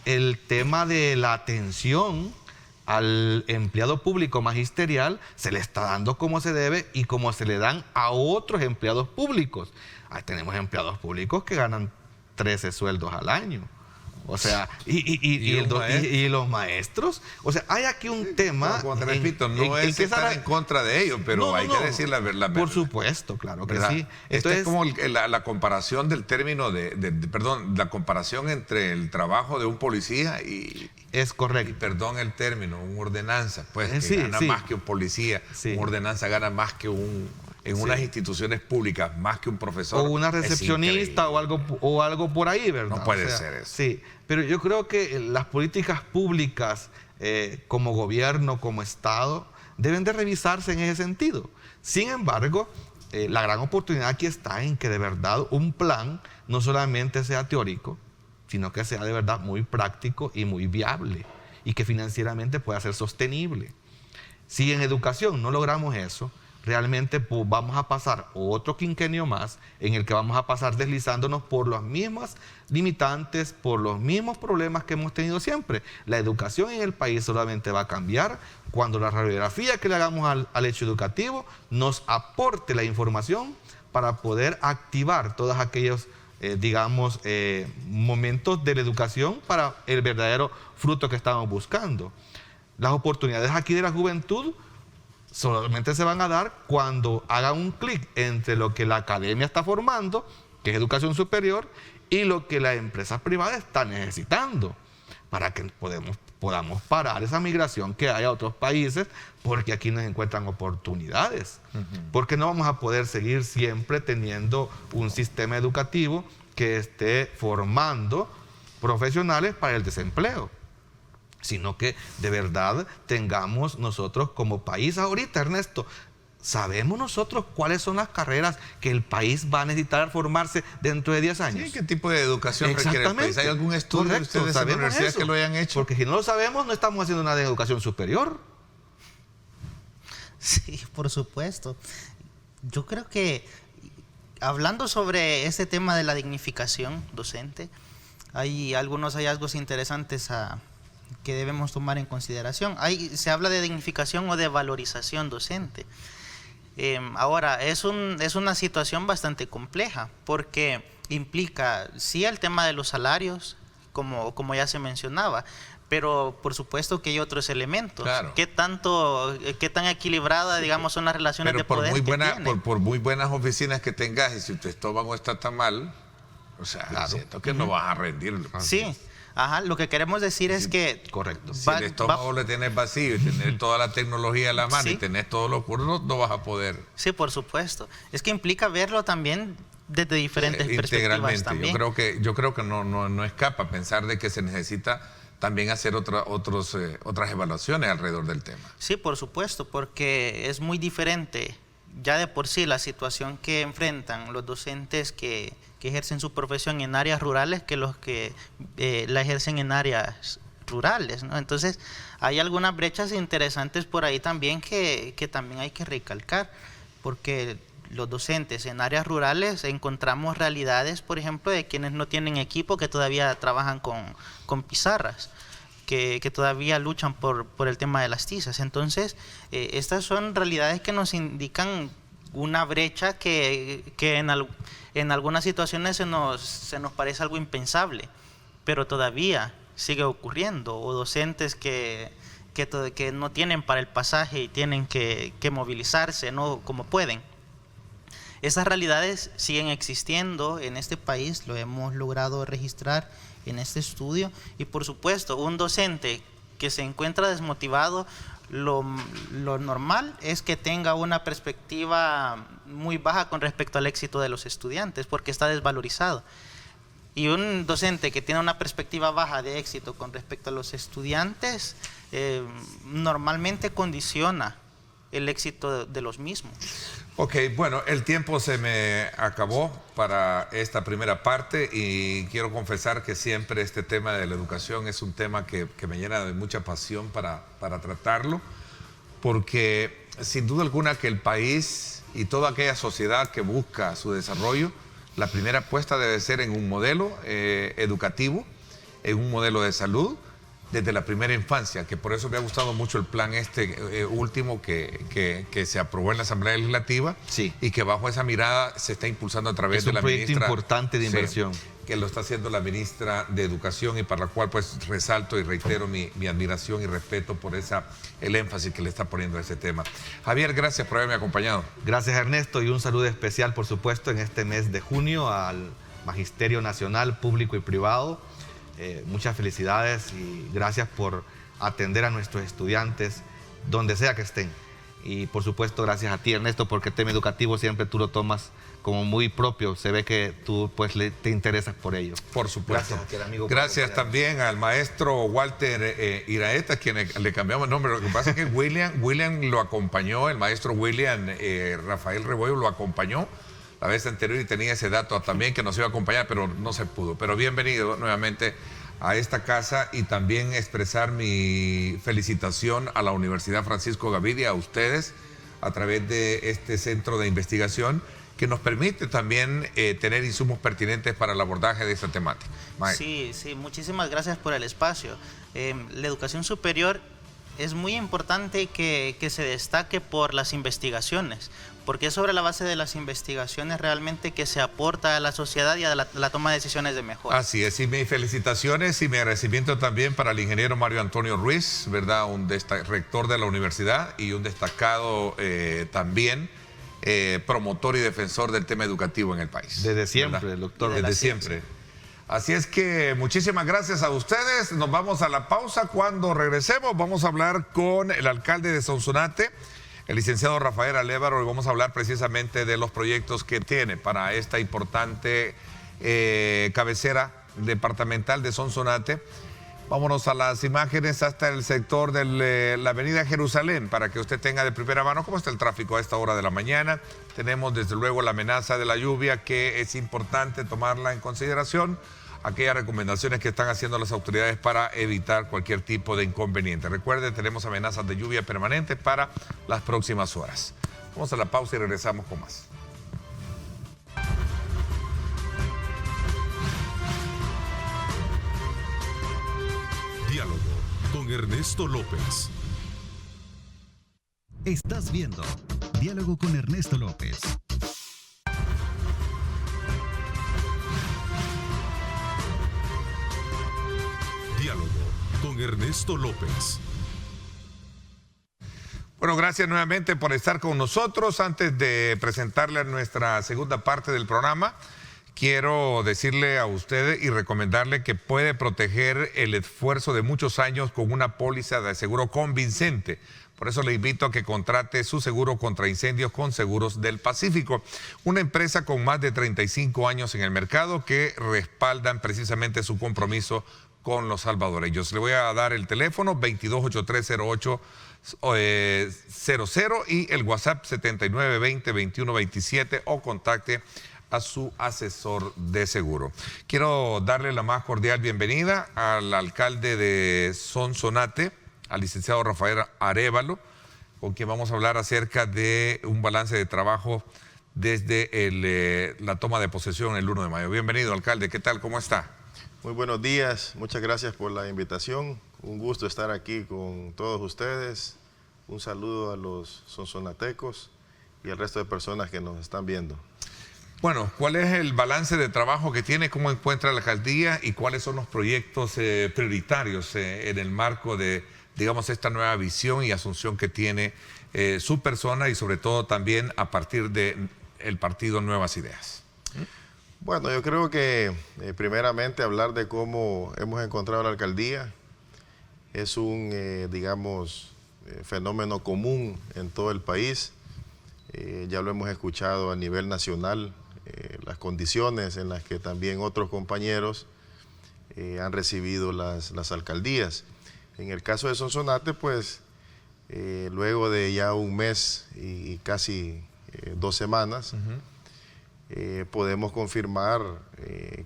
el tema de la atención al empleado público magisterial se le está dando como se debe y como se le dan a otros empleados públicos. Ahí tenemos empleados públicos que ganan 13 sueldos al año. O sea, y los maestros, o sea, hay aquí un tema. Como te repito, no es estar en contra de ellos, pero hay que decir la verdad. Por supuesto, claro que sí. Entonces, es como la comparación del término la comparación entre el trabajo de un policía y. Es correcto. Y perdón el término, un ordenanza, pues que sí, gana más que un policía, sí. Un ordenanza gana más que en unas instituciones públicas, más que un profesor. O una recepcionista o algo por ahí, ¿verdad? No puede ser eso. Sí, pero yo creo que las políticas públicas como gobierno, como Estado, deben de revisarse en ese sentido. Sin embargo, la gran oportunidad aquí está en que de verdad un plan no solamente sea teórico, sino que sea de verdad muy práctico y muy viable y que financieramente pueda ser sostenible. Si en educación no logramos eso, realmente pues, vamos a pasar otro quinquenio más en el que vamos a pasar deslizándonos por las mismas limitantes, por los mismos problemas que hemos tenido siempre. La educación en el país solamente va a cambiar cuando la radiografía que le hagamos al hecho educativo nos aporte la información para poder activar todos aquellos, momentos de la educación para el verdadero fruto que estamos buscando. Las oportunidades aquí de la juventud solamente se van a dar cuando hagan un clic entre lo que la academia está formando, que es educación superior, y lo que la empresa privada está necesitando, para que podamos parar esa migración que hay a otros países, porque aquí nos encuentran oportunidades. Porque no vamos a poder seguir siempre teniendo un sistema educativo que esté formando profesionales para el desempleo. sino que de verdad tengamos nosotros como país ahorita, Ernesto, ¿sabemos nosotros cuáles son las carreras que el país va a necesitar formarse dentro de 10 años? Sí, ¿qué tipo de educación requiere el país? ¿Hay algún estudio de Correcto, ustedes en la universidad eso, que lo hayan hecho? Porque si no lo sabemos, no estamos haciendo nada en educación superior. Sí, por supuesto. Yo creo que hablando sobre este tema de la dignificación docente, hay algunos hallazgos interesantes que debemos tomar en consideración. Se habla de dignificación o de valorización docente. Ahora, es una situación bastante compleja porque implica, sí, el tema de los salarios, como ya se mencionaba, pero por supuesto que hay otros elementos. Claro. ¿Qué tan equilibrada, digamos, son las relaciones Pero de poder por muy buenas oficinas que tengas, y si tu estómago está tan mal, o sea, Claro. siento que no vas a rendir. Sí, ajá, lo que queremos decir es que... Correcto. Si el estómago lo tienes vacío y tenés toda la tecnología a la mano Sí. y tenés todos los cursos, no vas a poder. Sí, por supuesto. Es que implica verlo también desde diferentes perspectivas Integralmente. también. Yo creo que no escapa pensar de que se necesita también hacer otras evaluaciones alrededor del tema. Sí, por supuesto, porque es muy diferente ya de por sí la situación que enfrentan los docentes que ejercen su profesión en áreas rurales que los que la ejercen en áreas rurales, ¿no? Entonces, hay algunas brechas interesantes por ahí también que también hay que recalcar, porque los docentes en áreas rurales encontramos realidades, por ejemplo, de quienes no tienen equipo, que todavía trabajan con pizarras, que todavía luchan por el tema de las tizas. Entonces, estas son realidades que nos indican una brecha que en algunas situaciones se nos parece algo impensable, pero todavía sigue ocurriendo, o docentes que no tienen para el pasaje y tienen que movilizarse, no como pueden. Esas realidades siguen existiendo en este país, lo hemos logrado registrar en este estudio, y por supuesto, un docente que se encuentra desmotivado, lo normal es que tenga una perspectiva muy baja con respecto al éxito de los estudiantes, porque está desvalorizado. Y un docente que tiene una perspectiva baja de éxito con respecto a los estudiantes, normalmente condiciona el éxito de los mismos. Ok, bueno, el tiempo se me acabó para esta primera parte y quiero confesar que siempre este tema de la educación es un tema que me llena de mucha pasión para tratarlo, porque sin duda alguna que el país y toda aquella sociedad que busca su desarrollo, la primera apuesta debe ser en un modelo educativo, en un modelo de salud, desde la primera infancia, que por eso me ha gustado mucho el plan último que se aprobó en la Asamblea Legislativa, Sí. y que bajo esa mirada se está impulsando a través Es de un la proyecto ministra. importante de inversión. Sí, que lo está haciendo la ministra de Educación, y para la cual pues resalto y reitero mi admiración y respeto por el énfasis que le está poniendo a ese tema. Javier, gracias por haberme acompañado. Gracias, Ernesto, y un saludo especial, por supuesto, en este mes de junio al Magisterio Nacional, Público y Privado. Muchas felicidades y gracias por atender a nuestros estudiantes donde sea que estén. Y por supuesto, gracias a ti, Ernesto, porque el tema educativo siempre tú lo tomas como muy propio. Se ve que tú pues te interesas por ello. Por supuesto. Gracias, amigo, por Gracias acompañarnos. también al maestro Walter Iraeta, quien le cambiamos el nombre. Lo que pasa es que William lo acompañó, el maestro William Rafael Rebollo lo acompañó la vez anterior y tenía ese dato también que nos iba a acompañar, pero no se pudo. Pero bienvenido nuevamente a esta casa, y también expresar mi felicitación a la Universidad Francisco Gavidia, a ustedes, a través de este centro de investigación que nos permite también tener insumos pertinentes para el abordaje de esta temática. Maestro. Sí, muchísimas gracias por el espacio. La educación superior es muy importante que se destaque por las investigaciones, porque es sobre la base de las investigaciones realmente que se aporta a la sociedad y a la toma de decisiones de mejora. Así es, y mis felicitaciones y mi agradecimiento también para el ingeniero Mario Antonio Ruiz, ¿verdad? Un rector de la universidad y un destacado también promotor y defensor del tema educativo en el país. Desde siempre, ¿verdad? doctor. Y de la Desde siempre. Así es que muchísimas gracias a ustedes. Nos vamos a la pausa. Cuando regresemos vamos a hablar con el alcalde de Sonsonate, el licenciado Rafael Alévaro, y vamos a hablar precisamente de los proyectos que tiene para esta importante cabecera departamental de Sonsonate. Vámonos a las imágenes hasta el sector de la avenida Jerusalén para que usted tenga de primera mano cómo está el tráfico a esta hora de la mañana. Tenemos desde luego la amenaza de la lluvia, que es importante tomarla en consideración. Aquellas recomendaciones que están haciendo las autoridades para evitar cualquier tipo de inconveniente. Recuerden, tenemos amenazas de lluvia permanentes para las próximas horas. Vamos a la pausa y regresamos con más. Diálogo con Ernesto López. Estás viendo Diálogo con Ernesto López. Diálogo con Ernesto López. Bueno, gracias nuevamente por estar con nosotros. Antes de presentarle nuestra segunda parte del programa, quiero decirle a usted y recomendarle que puede proteger el esfuerzo de muchos años con una póliza de seguro convincente. Por eso le invito a que contrate su seguro contra incendios con Seguros del Pacífico, una empresa con más de 35 años en el mercado que respaldan precisamente su compromiso con los salvadoreños. Le voy a dar el teléfono 22830800 y el WhatsApp 7920-2127 o contacte a su asesor de seguro. Quiero darle la más cordial bienvenida al alcalde de Sonsonate, al licenciado Rafael Arévalo, con quien vamos a hablar acerca de un balance de trabajo desde la toma de posesión el 1 de mayo. Bienvenido, alcalde. ¿Qué tal? ¿Cómo está? Muy buenos días. Muchas gracias por la invitación. Un gusto estar aquí con todos ustedes. Un saludo a los sonsonatecos y al resto de personas que nos están viendo. Bueno, ¿cuál es el balance de trabajo que tiene? ¿Cómo encuentra la alcaldía? ¿Y cuáles son los proyectos prioritarios en el marco de, digamos, esta nueva visión y asunción que tiene su persona y sobre todo también a partir del partido Nuevas Ideas? Bueno, yo creo que primeramente hablar de cómo hemos encontrado la alcaldía es un, fenómeno común en todo el país. Ya lo hemos escuchado a nivel nacional. Las condiciones en las que también otros compañeros han recibido las alcaldías. En el caso de Sonsonate, pues luego de ya un mes y casi 2 semanas, podemos confirmar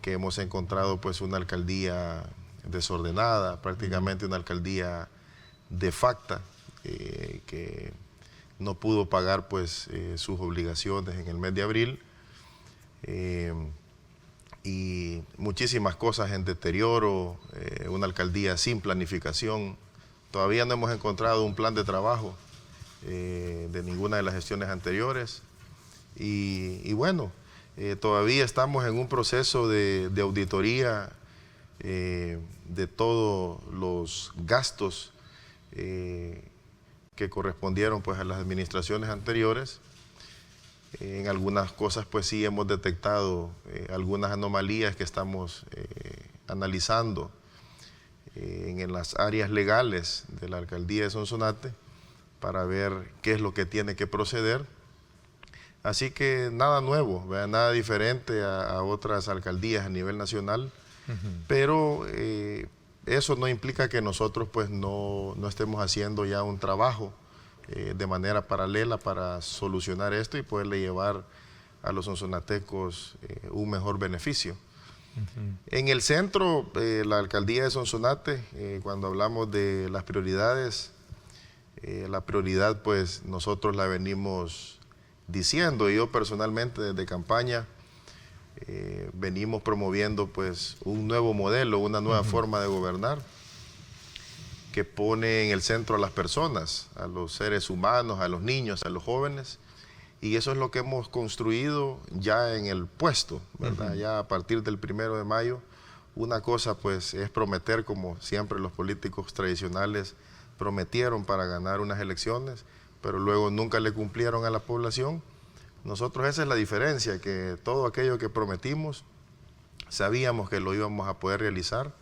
que hemos encontrado pues una alcaldía desordenada, prácticamente una alcaldía de facto, que no pudo pagar pues sus obligaciones en el mes de abril. Y muchísimas cosas en deterioro, una alcaldía sin planificación. Todavía no hemos encontrado un plan de trabajo de ninguna de las gestiones anteriores. Y bueno, todavía estamos en un proceso de auditoría de todos los gastos que correspondieron pues a las administraciones anteriores. En algunas cosas pues sí hemos detectado algunas anomalías que estamos analizando en las áreas legales de la alcaldía de Sonsonate para ver qué es lo que tiene que proceder. Así que nada nuevo, ¿verdad? Nada diferente a otras alcaldías a nivel nacional, pero eso no implica que nosotros pues no estemos haciendo ya un trabajo de manera paralela para solucionar esto y poderle llevar a los sonsonatecos un mejor beneficio. En el centro, la alcaldía de Sonsonate, cuando hablamos de las prioridades, la prioridad pues nosotros la venimos diciendo, y yo personalmente desde campaña venimos promoviendo pues un nuevo modelo, una nueva forma de gobernar, que pone en el centro a las personas, a los seres humanos, a los niños, a los jóvenes, y eso es lo que hemos construido ya en el puesto, ¿verdad? Ya a partir del 1 de mayo, una cosa pues es prometer, como siempre los políticos tradicionales prometieron para ganar unas elecciones, pero luego nunca le cumplieron a la población. Nosotros esa es la diferencia, que todo aquello que prometimos, sabíamos que lo íbamos a poder realizar.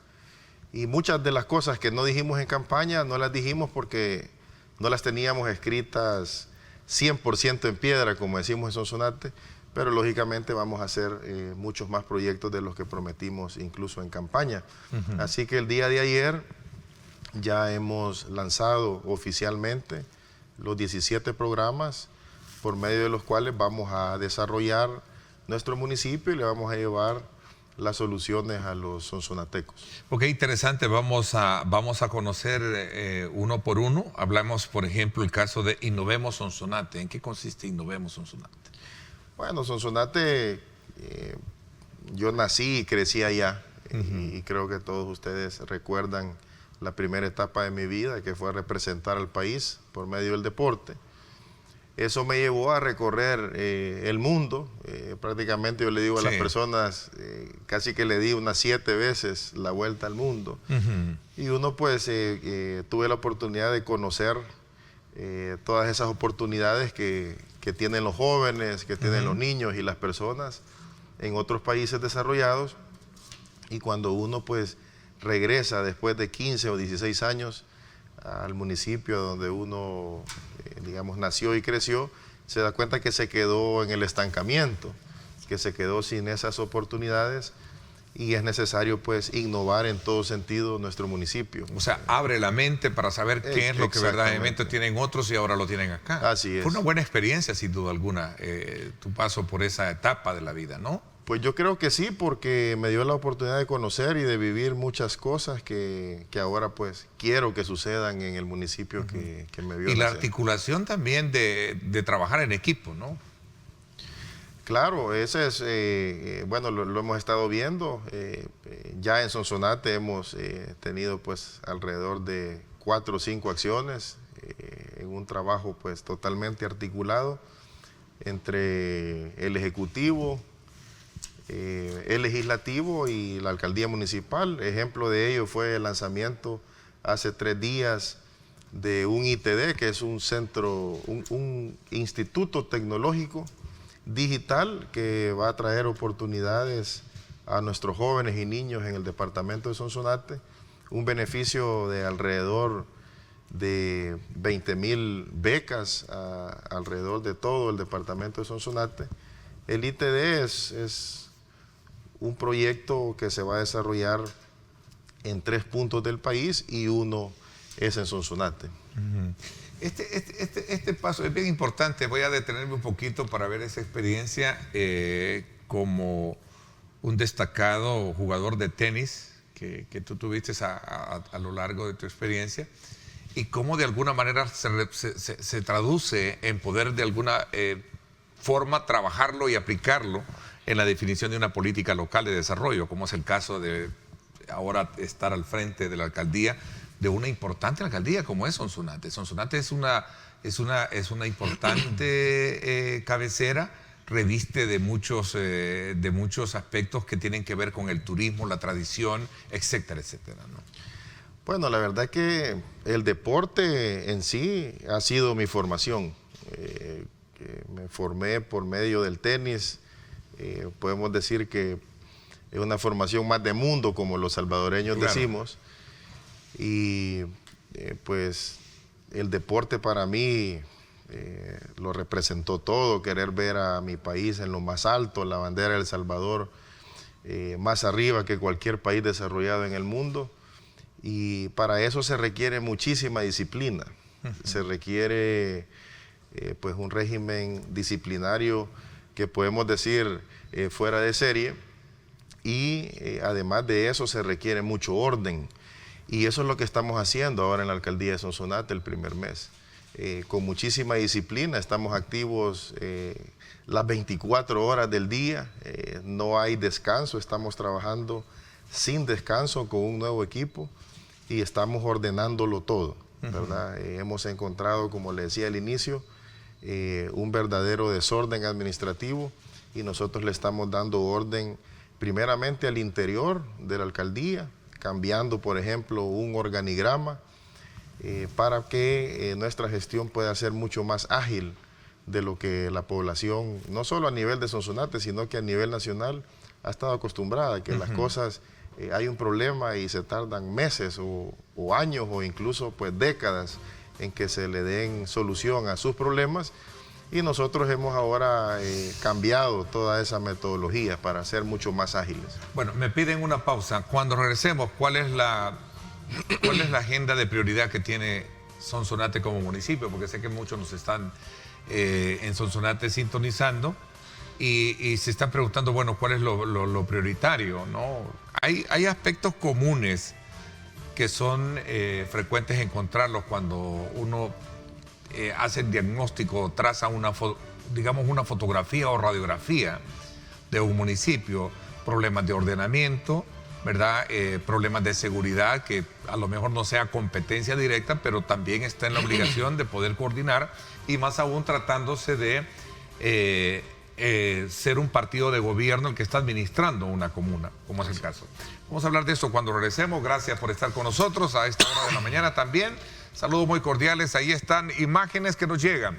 Y muchas de las cosas que no dijimos en campaña, no las dijimos porque no las teníamos escritas 100% en piedra, como decimos en Sonsonate, pero lógicamente vamos a hacer muchos más proyectos de los que prometimos incluso en campaña. Así que el día de ayer ya hemos lanzado oficialmente los 17 programas por medio de los cuales vamos a desarrollar nuestro municipio y le vamos a llevar las soluciones a los sonsonatecos. Ok, interesante, vamos a conocer uno por uno. Hablamos, por ejemplo, el caso de Innovemos Sonsonate. ¿En qué consiste Innovemos Sonsonate? Bueno, Sonsonate, yo nací y crecí allá, y creo que todos ustedes recuerdan la primera etapa de mi vida, que fue representar al país por medio del deporte. Eso me llevó a recorrer el mundo. Prácticamente yo le digo a las personas, casi que le di unas 7 veces la vuelta al mundo. Y uno pues tuve la oportunidad de conocer todas esas oportunidades que tienen los jóvenes, que tienen los niños y las personas en otros países desarrollados. Y cuando uno pues regresa después de 15 o 16 años al municipio donde uno, digamos, nació y creció, se da cuenta que se quedó en el estancamiento, que se quedó sin esas oportunidades, y es necesario pues innovar en todo sentido nuestro municipio. O sea, abre la mente para saber qué es lo que verdaderamente tienen otros y ahora lo tienen acá. Así es. Fue una buena experiencia, sin duda alguna, tu paso por esa etapa de la vida, ¿no? Pues yo creo que sí, porque me dio la oportunidad de conocer y de vivir muchas cosas que ahora pues quiero que sucedan en el municipio que me vio Y la nacer. articulación también de trabajar en equipo, ¿no? Claro, ese es, bueno, lo hemos estado viendo. Ya en Sonsonate hemos tenido pues alrededor de 4 o 5 acciones en un trabajo pues totalmente articulado entre el Ejecutivo, el Legislativo y la Alcaldía Municipal. Ejemplo de ello fue el lanzamiento hace 3 días de un ITD, que es un centro, un instituto tecnológico digital que va a traer oportunidades a nuestros jóvenes y niños en el departamento de Sonsonate, un beneficio de alrededor de 20,000 becas alrededor de todo el departamento de Sonsonate. El ITD es un proyecto que se va a desarrollar en 3 puntos del país y uno es en Sonsonate. Este paso es bien importante. Voy a detenerme un poquito para ver esa experiencia como un destacado jugador de tenis que tú tuviste a lo largo de tu experiencia, y cómo de alguna manera se traduce en poder de alguna forma trabajarlo y aplicarlo en la definición de una política local de desarrollo, como es el caso de ahora estar al frente de la alcaldía, de una importante alcaldía como es Sonsonate. Sonsonate es una importante cabecera, reviste de muchos aspectos que tienen que ver con el turismo, la tradición, etcétera, etcétera, ¿no? Bueno, la verdad que el deporte en sí ha sido mi formación. Me formé por medio del tenis. Podemos decir que es una formación más de mundo, como los salvadoreños decimos. Y pues el deporte para mí lo representó todo, querer ver a mi país en lo más alto, la bandera de El Salvador más arriba que cualquier país desarrollado en el mundo. Y para eso se requiere muchísima disciplina, se requiere pues un régimen disciplinario que podemos decir fuera de serie, y además de eso se requiere mucho orden. Y eso es lo que estamos haciendo ahora en la alcaldía de Sonsonate el primer mes. Con muchísima disciplina, estamos activos las 24 horas del día, no hay descanso, estamos trabajando sin descanso con un nuevo equipo y estamos ordenándolo todo, ¿verdad? Hemos encontrado, como le decía al inicio, un verdadero desorden administrativo, y nosotros le estamos dando orden primeramente al interior de la alcaldía, cambiando, por ejemplo, un organigrama para que nuestra gestión pueda ser mucho más ágil de lo que la población, no solo a nivel de Sonsonate, sino que a nivel nacional, ha estado acostumbrada, que las cosas, hay un problema y se tardan meses o años o incluso pues décadas en que se le den solución a sus problemas. y nosotros hemos ahora cambiado toda esa metodología para ser mucho más ágiles. Bueno, me piden una pausa. Cuando regresemos, ¿cuál es la agenda de prioridad que tiene Sonsonate como municipio? Porque sé que muchos nos están en Sonsonate sintonizando y se están preguntando, bueno, ¿cuál es lo prioritario, ¿no? Hay aspectos comunes que son frecuentes encontrarlos cuando uno hace el diagnóstico, traza una fotografía o radiografía de un municipio, problemas de ordenamiento, ¿verdad? Problemas de seguridad, que a lo mejor no sea competencia directa, pero también está en la obligación de poder coordinar, y más aún tratándose de ser un partido de gobierno el que está administrando una comuna, como es el caso. Vamos a hablar de eso cuando regresemos. Gracias por estar con nosotros a esta hora de la mañana también. Saludos muy cordiales. Ahí están imágenes que nos llegan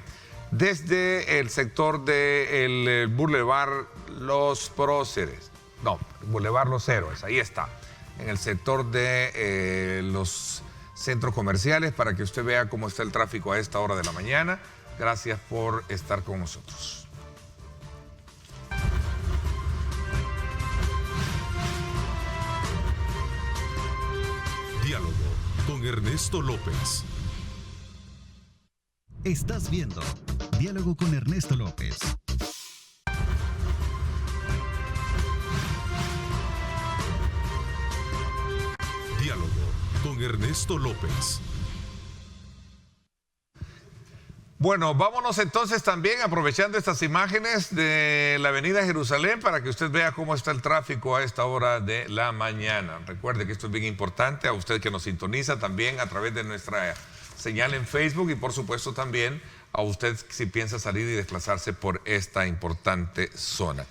desde el sector del Boulevard Los Próceres. No, Boulevard Los Héroes. Ahí está. En el sector de los centros comerciales, para que usted vea cómo está el tráfico a esta hora de la mañana. Gracias por estar con nosotros. Diálogo con Ernesto López. Estás viendo Diálogo con Ernesto López. Diálogo con Ernesto López. Bueno, vámonos entonces también aprovechando estas imágenes de la avenida Jerusalén para que usted vea cómo está el tráfico a esta hora de la mañana. Recuerde que esto es bien importante, a usted que nos sintoniza también a través de nuestra señal en Facebook, y por supuesto también a usted si piensa salir y desplazarse por esta importante zona.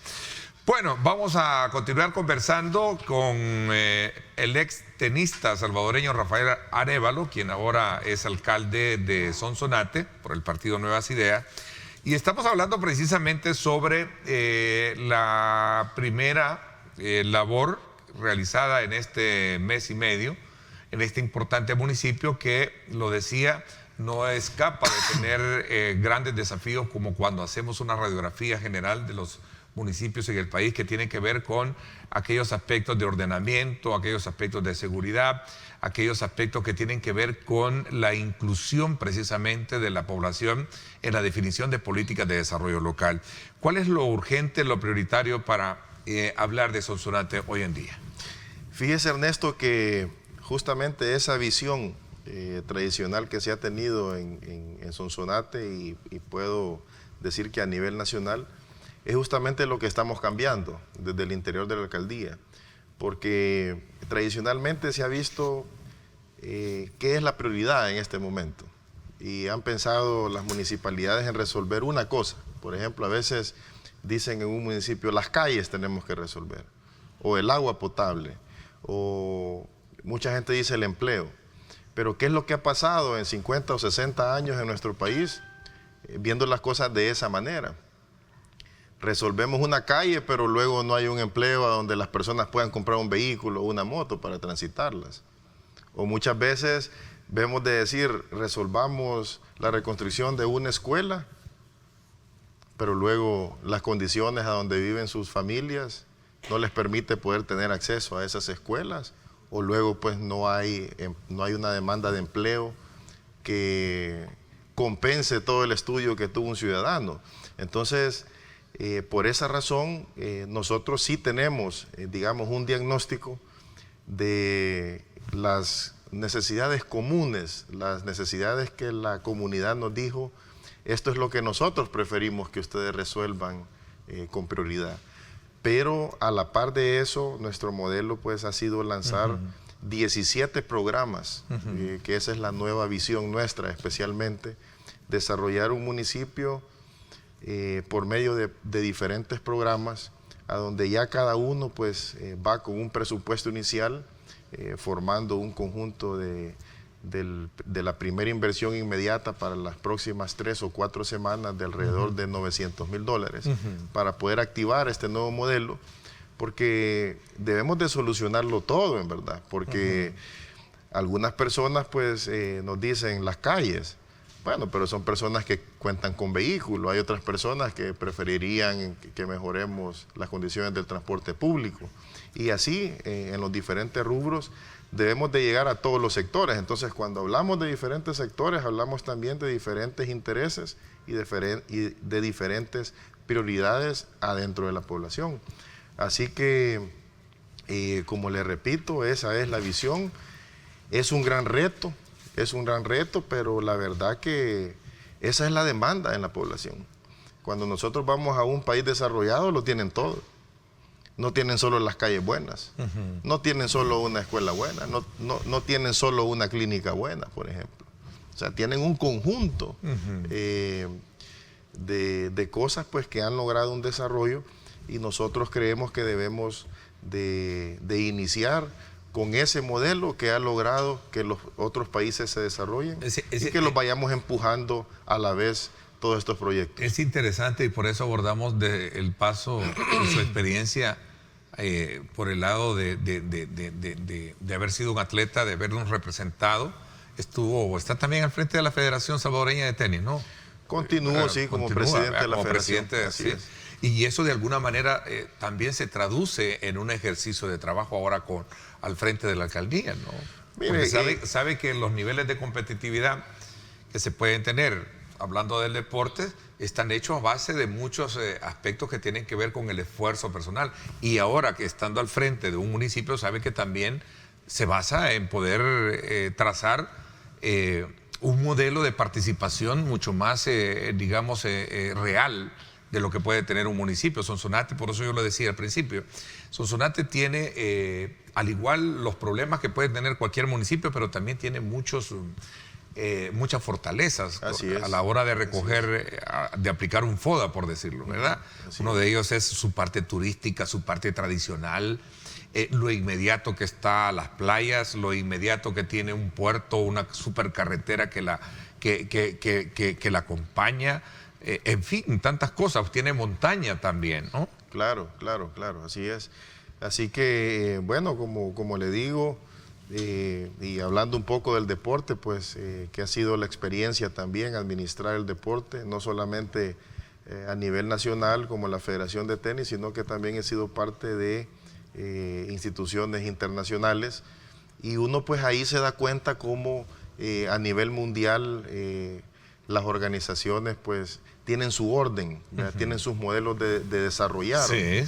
Bueno, vamos a continuar conversando con el ex tenista salvadoreño Rafael Arévalo, quien ahora es alcalde de Sonsonate por el partido Nuevas Ideas. Y estamos hablando precisamente sobre la primera labor realizada en este mes y medio, en este importante municipio que, lo decía, no escapa de tener grandes desafíos, como cuando hacemos una radiografía general de los municipios en el país, que tienen que ver con aquellos aspectos de ordenamiento, aquellos aspectos de seguridad, aquellos aspectos que tienen que ver con la inclusión precisamente de la población en la definición de políticas de desarrollo local. ¿Cuál es lo urgente, lo prioritario para hablar de Sonsonate hoy en día? Fíjese, Ernesto, que justamente esa visión tradicional que se ha tenido en Sonsonate, y puedo decir que a nivel nacional, es justamente lo que estamos cambiando desde el interior de la alcaldía, porque tradicionalmente se ha visto qué es la prioridad en este momento, y han pensado las municipalidades en resolver una cosa. Por ejemplo, a veces dicen en un municipio, las calles tenemos que resolver, o el agua potable, o mucha gente dice el empleo. Pero ¿qué es lo que ha pasado en 50 o 60 años en nuestro país viendo las cosas de esa manera? Resolvemos una calle, pero luego no hay un empleo a donde las personas puedan comprar un vehículo o una moto para transitarlas. O muchas veces vemos de decir, resolvamos la reconstrucción de una escuela, pero luego las condiciones a donde viven sus familias no les permite poder tener acceso a esas escuelas, o luego pues no hay una demanda de empleo que compense todo el estudio que tuvo un ciudadano. Entonces, por esa razón, nosotros sí tenemos, digamos, un diagnóstico de las necesidades comunes, las necesidades que la comunidad nos dijo, esto es lo que nosotros preferimos que ustedes resuelvan con prioridad. Pero a la par de eso, nuestro modelo pues ha sido lanzar 17 programas, que esa es la nueva visión nuestra, especialmente desarrollar un municipio por medio de diferentes programas, a donde ya cada uno pues va con un presupuesto inicial, formando un conjunto de la primera inversión inmediata para las próximas 3 o 4 semanas de alrededor de $900,000 para poder activar este nuevo modelo, porque debemos de solucionarlo todo, en verdad, porque algunas personas pues nos dicen las calles, Bueno, pero son personas que cuentan con vehículo. Hay otras personas que preferirían que mejoremos las condiciones del transporte público. Y así, en los diferentes rubros, debemos de llegar a todos los sectores. Entonces, cuando hablamos de diferentes sectores, hablamos también de diferentes intereses y de diferentes prioridades adentro de la población. Así que, como le repito, esa es la visión. Es un gran reto, pero la verdad que esa es la demanda en la población. Cuando nosotros vamos a un país desarrollado, lo tienen todo. No tienen solo las calles buenas, no tienen solo una escuela buena, no tienen solo una clínica buena, por ejemplo. O sea, tienen un conjunto de cosas pues, que han logrado un desarrollo, y nosotros creemos que debemos de iniciar con ese modelo que ha logrado que los otros países se desarrollen y que los vayamos empujando a la vez todos estos proyectos. Es interesante, y por eso abordamos el paso y su experiencia por el lado de haber sido un atleta, de habernos representado. Está también al frente de la Federación Salvadoreña de Tenis, ¿no? Continúo, sí, como presidente de la federación. Así es. Y eso de alguna manera también se traduce en un ejercicio de trabajo ahora al frente de la alcaldía, ¿no? Mire, sabe que los niveles de competitividad que se pueden tener, hablando del deporte, están hechos a base de muchos aspectos que tienen que ver con el esfuerzo personal. Y ahora que estando al frente de un municipio, sabe que también se basa en poder trazar un modelo de participación mucho más, real de lo que puede tener un municipio. Sonsonate, por eso yo lo decía al principio, Sonsonate tiene, al igual, los problemas que puede tener cualquier municipio, pero también tiene muchas fortalezas a la hora de recoger, de aplicar un FODA, por decirlo, ¿verdad? Uno de ellos es su parte turística, su parte tradicional, lo inmediato que está a las playas, lo inmediato que tiene un puerto, una supercarretera que la acompaña, en fin, tantas cosas. Tiene montaña también, ¿no? Claro, así es. Así que, bueno, como le digo, y hablando un poco del deporte, pues que ha sido la experiencia también administrar el deporte, no solamente a nivel nacional como la Federación de Tenis, sino que también he sido parte de instituciones internacionales, y uno pues ahí se da cuenta cómo a nivel mundial las organizaciones pues tienen su orden, tienen sus modelos de desarrollarse.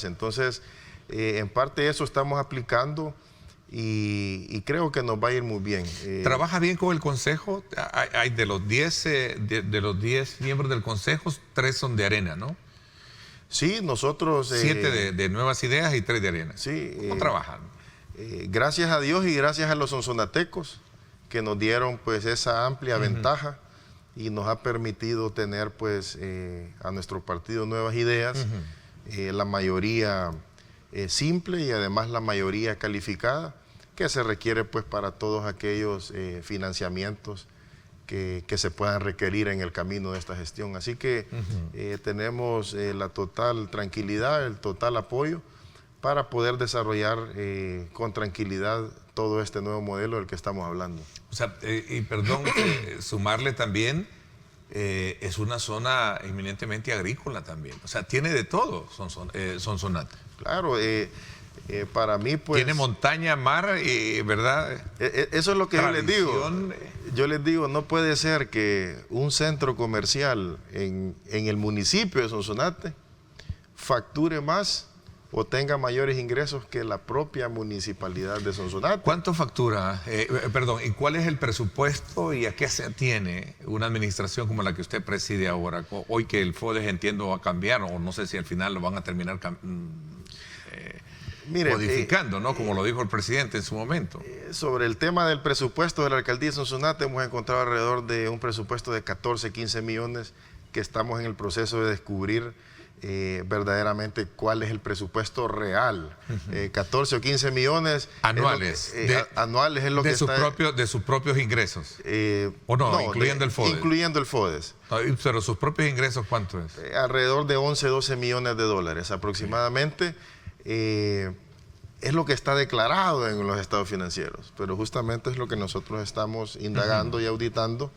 Entonces, en parte eso estamos aplicando, y creo que nos va a ir muy bien. ¿Trabaja bien con el Consejo? Hay de los 10 miembros del Consejo, 3 son de Arena, ¿no? Sí, nosotros... 7 de Nuevas Ideas y 3 de Arena. Sí. ¿Cómo trabajan? Gracias a Dios y gracias a los sonsonatecos que nos dieron pues esa amplia ventaja, y nos ha permitido tener pues a nuestro partido Nuevas Ideas, la mayoría simple y además la mayoría calificada que se requiere pues para todos aquellos financiamientos que se puedan requerir en el camino de esta gestión. Así que tenemos la total tranquilidad, el total apoyo para poder desarrollar con tranquilidad todo este nuevo modelo del que estamos hablando. O sea, y perdón, sumarle también, es una zona eminentemente agrícola también. O sea, tiene de todo Sonsonate. Claro, para mí pues... Tiene montaña, mar, ¿verdad? Eso es lo que yo les digo. Yo les digo, no puede ser que un centro comercial en el municipio de Sonsonate facture más o tenga mayores ingresos que la propia municipalidad de Sonsonate. ¿Cuánto factura? ¿Y cuál es el presupuesto y a qué se atiene una administración como la que usted preside ahora? Hoy que el FODES, entiendo, va a cambiar, o no sé si al final lo van a terminar modificando, ¿no? Como lo dijo el presidente en su momento. Sobre el tema del presupuesto de la alcaldía de Sonsonate, hemos encontrado alrededor de un presupuesto de 14, 15 millones que estamos en el proceso de descubrir verdaderamente cuál es el presupuesto real. 14 o 15 millones anuales. Anuales es lo que está... De sus propios ingresos. ¿O no? Incluyendo el FODES. Incluyendo el FODES. Pero sus propios ingresos, ¿cuánto es? Alrededor de 11, 12 millones de dólares aproximadamente. Es lo que está declarado en los estados financieros, pero justamente es lo que nosotros estamos indagando y auditando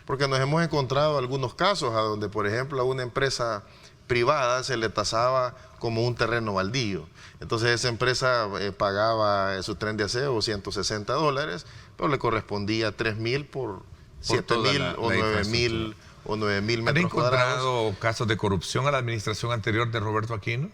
porque nos hemos encontrado algunos casos a donde, por ejemplo, a una empresa privada se le tasaba como un terreno baldío. Entonces esa empresa pagaba su tren de aseo $160, pero le correspondía 3.000 por 7.000 o 9.000 o 9.000 metros cuadrados. ¿Han encontrado casos de corrupción a la administración anterior de Roberto Aquino?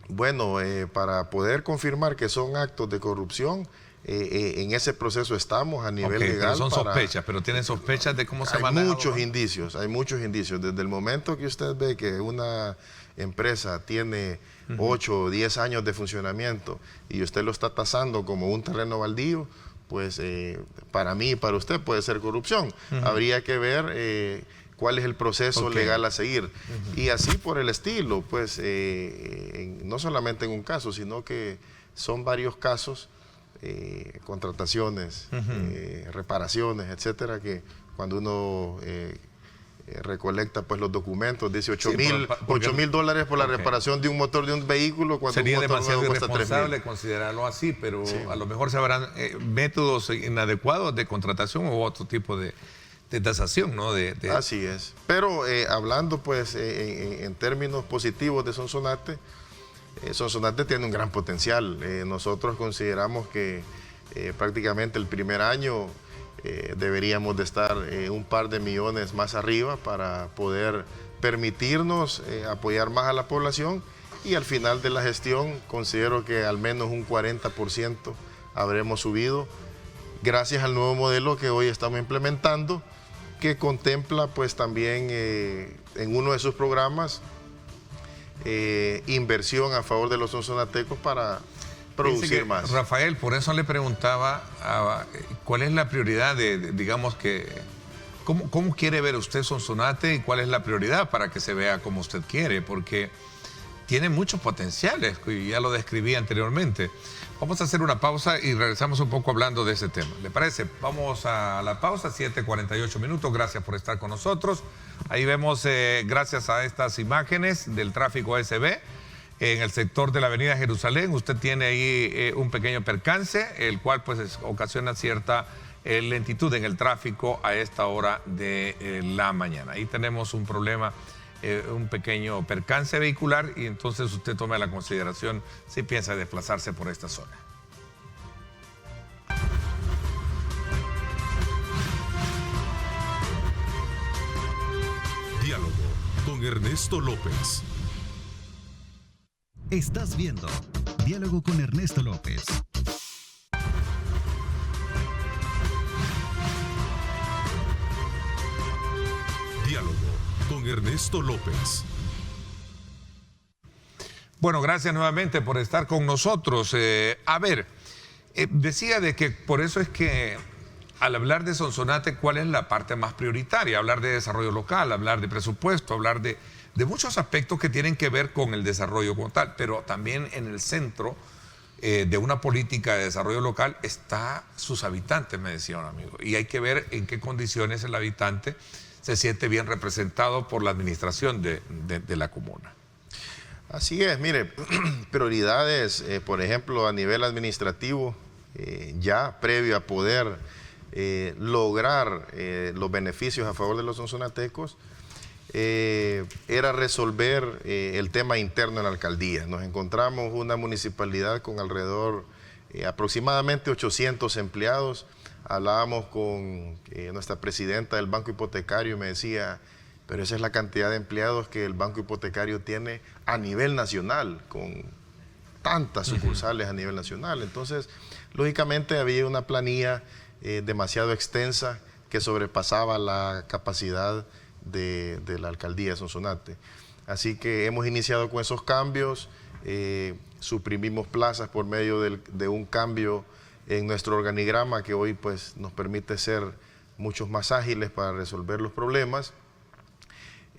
Bueno, para poder confirmar que son actos de corrupción, en ese proceso estamos a nivel legal. Pero son sospechas, pero tienen sospechas de cómo se maneja. Hay muchos indicios. Desde el momento que usted ve que una empresa tiene 8 o 10 años de funcionamiento y usted lo está tasando como un terreno baldío, pues para mí y para usted puede ser corrupción. Habría que ver cuál es el proceso legal a seguir. Y así por el estilo, pues no solamente en un caso, sino que son varios casos, contrataciones, reparaciones, etcétera, que cuando uno recolecta pues los documentos, dice $8.000 por la reparación de un motor de un vehículo, cuando sería un motor demasiado nuevo cuesta irresponsable 3.000. considerarlo así, pero a lo mejor se habrán métodos inadecuados de contratación u otro tipo de tasación, ¿no? Así es. Pero hablando pues en términos positivos de Sonsonate, Sonsonate tiene un gran potencial. Nosotros consideramos que prácticamente el primer año deberíamos de estar un par de millones más arriba para poder permitirnos apoyar más a la población, y al final de la gestión considero que al menos un 40% habremos subido gracias al nuevo modelo que hoy estamos implementando, que contempla pues también en uno de sus programas inversión a favor de los sonsonatecos para producir más. Rafael, por eso le preguntaba cuál es la prioridad digamos que, ¿cómo quiere ver usted Sonsonate y cuál es la prioridad para que se vea como usted quiere? Porque tiene muchos potenciales, y ya lo describí anteriormente. Vamos a hacer una pausa y regresamos un poco hablando de ese tema. ¿Le parece? Vamos a la pausa, 7:48 minutos. Gracias por estar con nosotros. Ahí vemos, gracias a estas imágenes del tráfico ASB, en el sector de la avenida Jerusalén, usted tiene ahí un pequeño percance, el cual pues ocasiona cierta lentitud en el tráfico a esta hora de la mañana. Ahí tenemos un problema, un pequeño percance vehicular, y entonces usted tome la consideración si piensa desplazarse por esta zona. Diálogo con Ernesto López. Estás viendo Diálogo con Ernesto López. Diálogo con Ernesto López. Bueno, gracias nuevamente por estar con nosotros. Decía de que por eso es que al hablar de Sonsonate, ¿cuál es la parte más prioritaria? Hablar de desarrollo local, hablar de presupuesto, hablar de muchos aspectos que tienen que ver con el desarrollo como tal, pero también en el centro de una política de desarrollo local está sus habitantes, me decía un amigo, y hay que ver en qué condiciones el habitante se siente bien representado por la administración de la comuna. Así es, mire, prioridades, por ejemplo, a nivel administrativo, ya previo a poder lograr los beneficios a favor de los sonsonatecos, era resolver el tema interno en la alcaldía. Nos encontramos una municipalidad con alrededor aproximadamente 800 empleados. Hablábamos con nuestra presidenta del Banco Hipotecario y me decía, pero esa es la cantidad de empleados que el Banco Hipotecario tiene a nivel nacional, con tantas sucursales a nivel nacional. Entonces, lógicamente había una planilla demasiado extensa que sobrepasaba la capacidad de la alcaldía de Sonsonate. Así que hemos iniciado con esos cambios, suprimimos plazas por medio de un cambio en nuestro organigrama que hoy pues nos permite ser muchos más ágiles para resolver los problemas.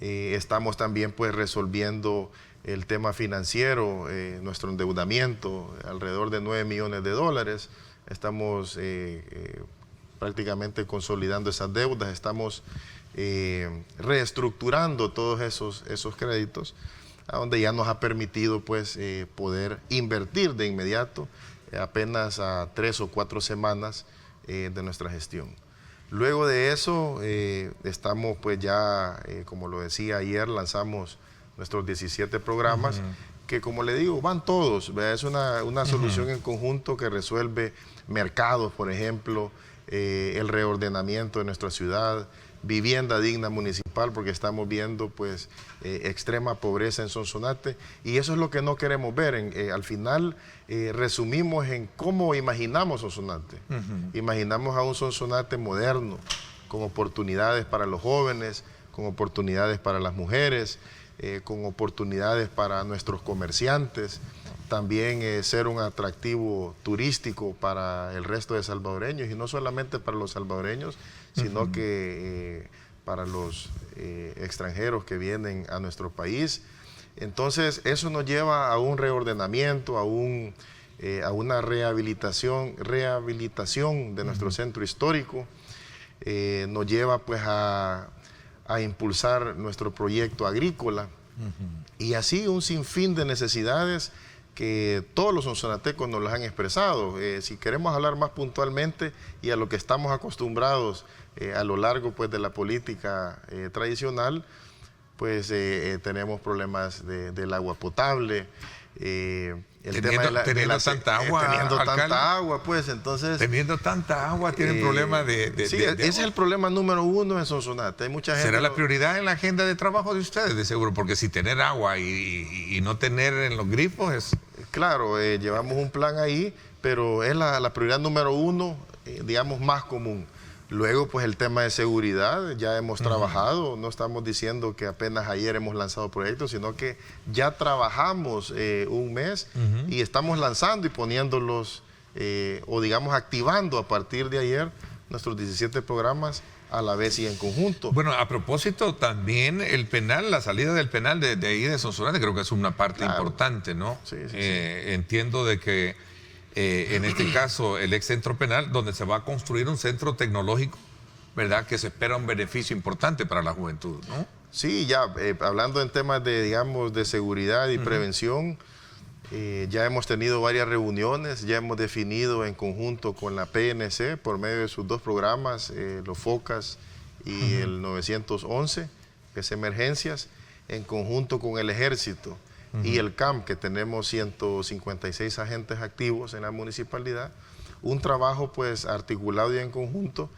Estamos también pues resolviendo el tema financiero, nuestro endeudamiento, alrededor de $9 millones. Estamos prácticamente consolidando esas deudas, estamos reestructurando todos esos créditos, a donde ya nos ha permitido pues poder invertir de inmediato, apenas a 3 o 4 semanas de nuestra gestión. Luego de eso, estamos pues ya, como lo decía ayer, lanzamos nuestros 17 programas, que como le digo, van todos, ¿verdad? Es una solución en conjunto que resuelve mercados, por ejemplo, el reordenamiento de nuestra ciudad, vivienda digna municipal, porque estamos viendo pues extrema pobreza en Sonsonate, y eso es lo que no queremos ver. Al final resumimos en cómo imaginamos Sonsonate. Imaginamos a un Sonsonate moderno, con oportunidades para los jóvenes, con oportunidades para las mujeres, con oportunidades para nuestros comerciantes, también ser un atractivo turístico para el resto de salvadoreños, y no solamente para los salvadoreños, sino que para los extranjeros que vienen a nuestro país. Entonces eso nos lleva a un reordenamiento, a una rehabilitación de nuestro centro histórico. Nos lleva pues a impulsar nuestro proyecto agrícola, y así un sinfín de necesidades que todos los sonsonatecos nos las han expresado. Si queremos hablar más puntualmente y a lo que estamos acostumbrados a lo largo pues de la política tradicional, pues tenemos problemas del agua potable, teniendo tanta agua, pues entonces... Teniendo tanta agua tienen problemas sí, ese es el problema número uno en Sonsonate. Hay mucha gente... ¿Será la prioridad en la agenda de trabajo de ustedes, de seguro? Porque si tener agua y no tener en los grifos es... Claro, llevamos un plan ahí, pero es la prioridad número uno, digamos, más común. Luego, pues el tema de seguridad, ya hemos trabajado, no estamos diciendo que apenas ayer hemos lanzado proyectos, sino que ya trabajamos un mes y estamos lanzando y poniéndolos, o digamos activando a partir de ayer nuestros 17 programas a la vez y en conjunto. Bueno, a propósito, también el penal, la salida del penal de ahí de Sonsonate, creo que es una parte importante, ¿no? Sí. Entiendo de que en este caso el ex centro penal, donde se va a construir un centro tecnológico, ¿verdad? Que se espera un beneficio importante para la juventud, ¿no? Sí, ya hablando en temas de, digamos, de seguridad y prevención, ya hemos tenido varias reuniones, ya hemos definido en conjunto con la PNC, por medio de sus dos programas, los FOCAS y el 911, que es emergencias, en conjunto con el Ejército y el CAM, que tenemos 156 agentes activos en la municipalidad, un trabajo pues articulado y en conjunto,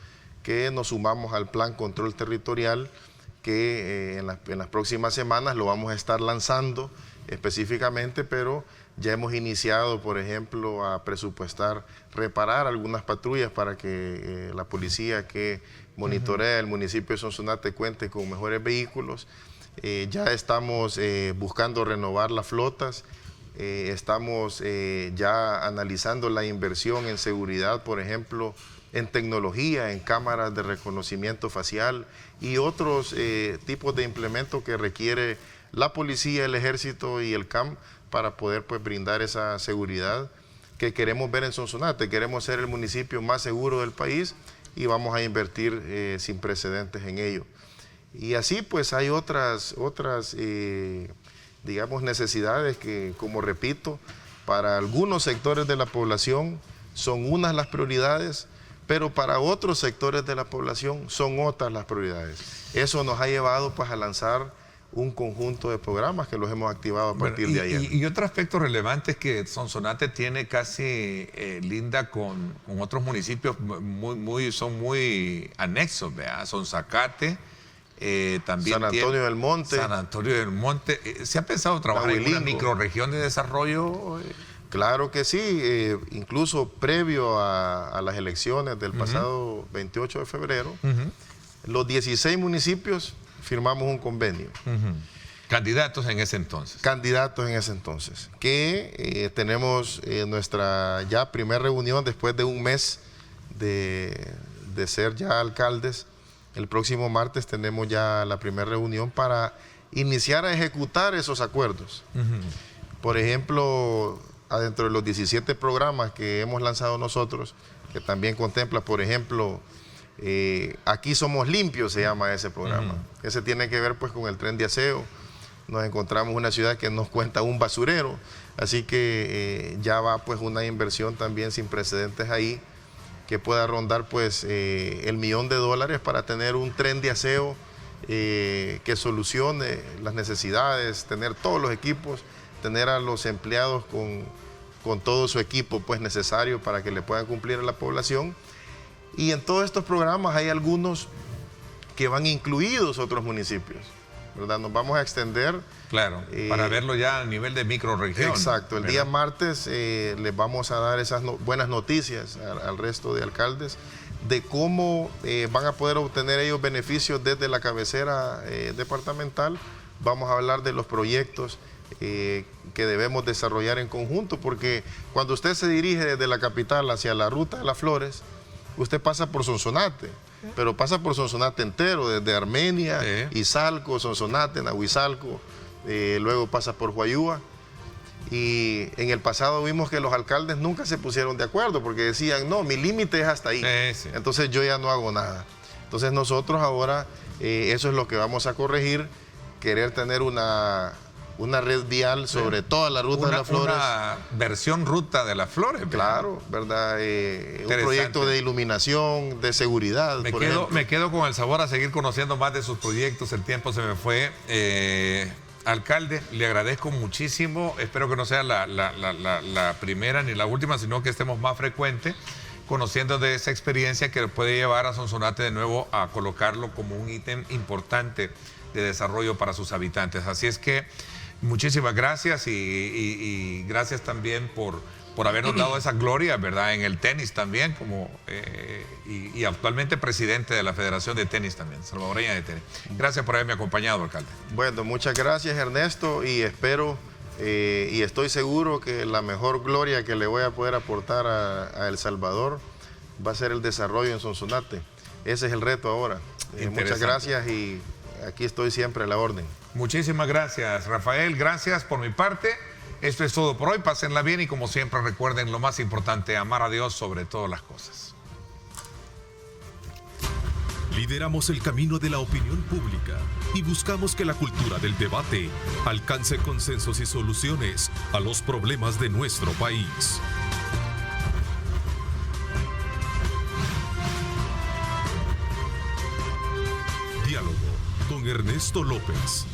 que nos sumamos al Plan Control Territorial, que en las próximas semanas lo vamos a estar lanzando específicamente, pero ya hemos iniciado, por ejemplo, a presupuestar, reparar algunas patrullas para que la policía que monitorea el municipio de Sonsonate cuente con mejores vehículos. Ya estamos buscando renovar las flotas, estamos ya analizando la inversión en seguridad, por ejemplo, en tecnología, en cámaras de reconocimiento facial y otros tipos de implementos que requiere la policía, el ejército y el CAM para poder pues brindar esa seguridad que queremos ver en Sonsonate. Queremos ser el municipio más seguro del país y vamos a invertir sin precedentes en ello. Y así pues hay otras digamos, necesidades que, como repito, para algunos sectores de la población son unas las prioridades, pero para otros sectores de la población son otras las prioridades. Eso nos ha llevado pues a lanzar un conjunto de programas que los hemos activado a partir de ayer. Y otro aspecto relevante es que Sonsonate tiene casi linda con otros municipios son muy anexos, ¿verdad? Sonzacate, también San Antonio del Monte. San Antonio del Monte. ¿Se ha pensado trabajar en una microrregión de desarrollo? Claro que sí, incluso previo a las elecciones del pasado 28 de febrero, los 16 municipios firmamos un convenio. Candidatos en ese entonces. Candidatos en ese entonces. Que tenemos nuestra ya primera reunión después de un mes de ser ya alcaldes. El próximo martes tenemos ya la primera reunión para iniciar a ejecutar esos acuerdos. Por ejemplo, adentro de los 17 programas que hemos lanzado nosotros, que también contempla, por ejemplo, Aquí Somos Limpios se llama ese programa. Ese tiene que ver pues con el tren de aseo. Nos encontramos una ciudad que nos cuenta un basurero, así que ya va pues una inversión también sin precedentes ahí, que pueda rondar pues el $1.000.000 para tener un tren de aseo que solucione las necesidades, tener todos los equipos, tener a los empleados con todo su equipo pues necesario para que le puedan cumplir a la población. Y en todos estos programas hay algunos que van incluidos otros municipios, ¿verdad? Nos vamos a extender. Claro, para verlo ya a nivel de microrregión. Exacto, el día martes les vamos a dar esas buenas noticias al resto de alcaldes de cómo van a poder obtener ellos beneficios desde la cabecera departamental. Vamos a hablar de los proyectos que debemos desarrollar en conjunto, porque cuando usted se dirige desde la capital hacia la ruta de las Flores, usted pasa por Sonsonate, pero pasa por Sonsonate entero, desde Armenia, Izalco, Sonsonate, Nahuizalco, luego pasa por Huayúa. Y en el pasado vimos que los alcaldes nunca se pusieron de acuerdo porque decían, no, mi límite es hasta ahí, entonces yo ya no hago nada. Entonces nosotros ahora, eso es lo que vamos a corregir, querer tener una red vial sobre toda la ruta de las Flores. Una versión ruta de las Flores. Claro, ¿verdad? Un proyecto de iluminación, de seguridad. Me quedo con el sabor a seguir conociendo más de sus proyectos. El tiempo se me fue. Alcalde, le agradezco muchísimo. Espero que no sea la primera ni la última, sino que estemos más frecuentes conociendo de esa experiencia que puede llevar a Sonsonate de nuevo a colocarlo como un ítem importante de desarrollo para sus habitantes. Así es que muchísimas gracias y gracias también por habernos dado esa gloria, ¿verdad? En el tenis también, y actualmente presidente de la Federación de Tenis también, salvadoreña de tenis. Gracias por haberme acompañado, alcalde. Bueno, muchas gracias, Ernesto, y espero y estoy seguro que la mejor gloria que le voy a poder aportar a El Salvador va a ser el desarrollo en Sonsonate. Ese es el reto ahora. Muchas gracias y aquí estoy siempre a la orden. Muchísimas gracias, Rafael. Gracias por mi parte. Esto es todo por hoy. Pásenla bien y como siempre recuerden lo más importante, amar a Dios sobre todas las cosas. Lideramos el camino de la opinión pública y buscamos que la cultura del debate alcance consensos y soluciones a los problemas de nuestro país. Diálogo con Ernesto López.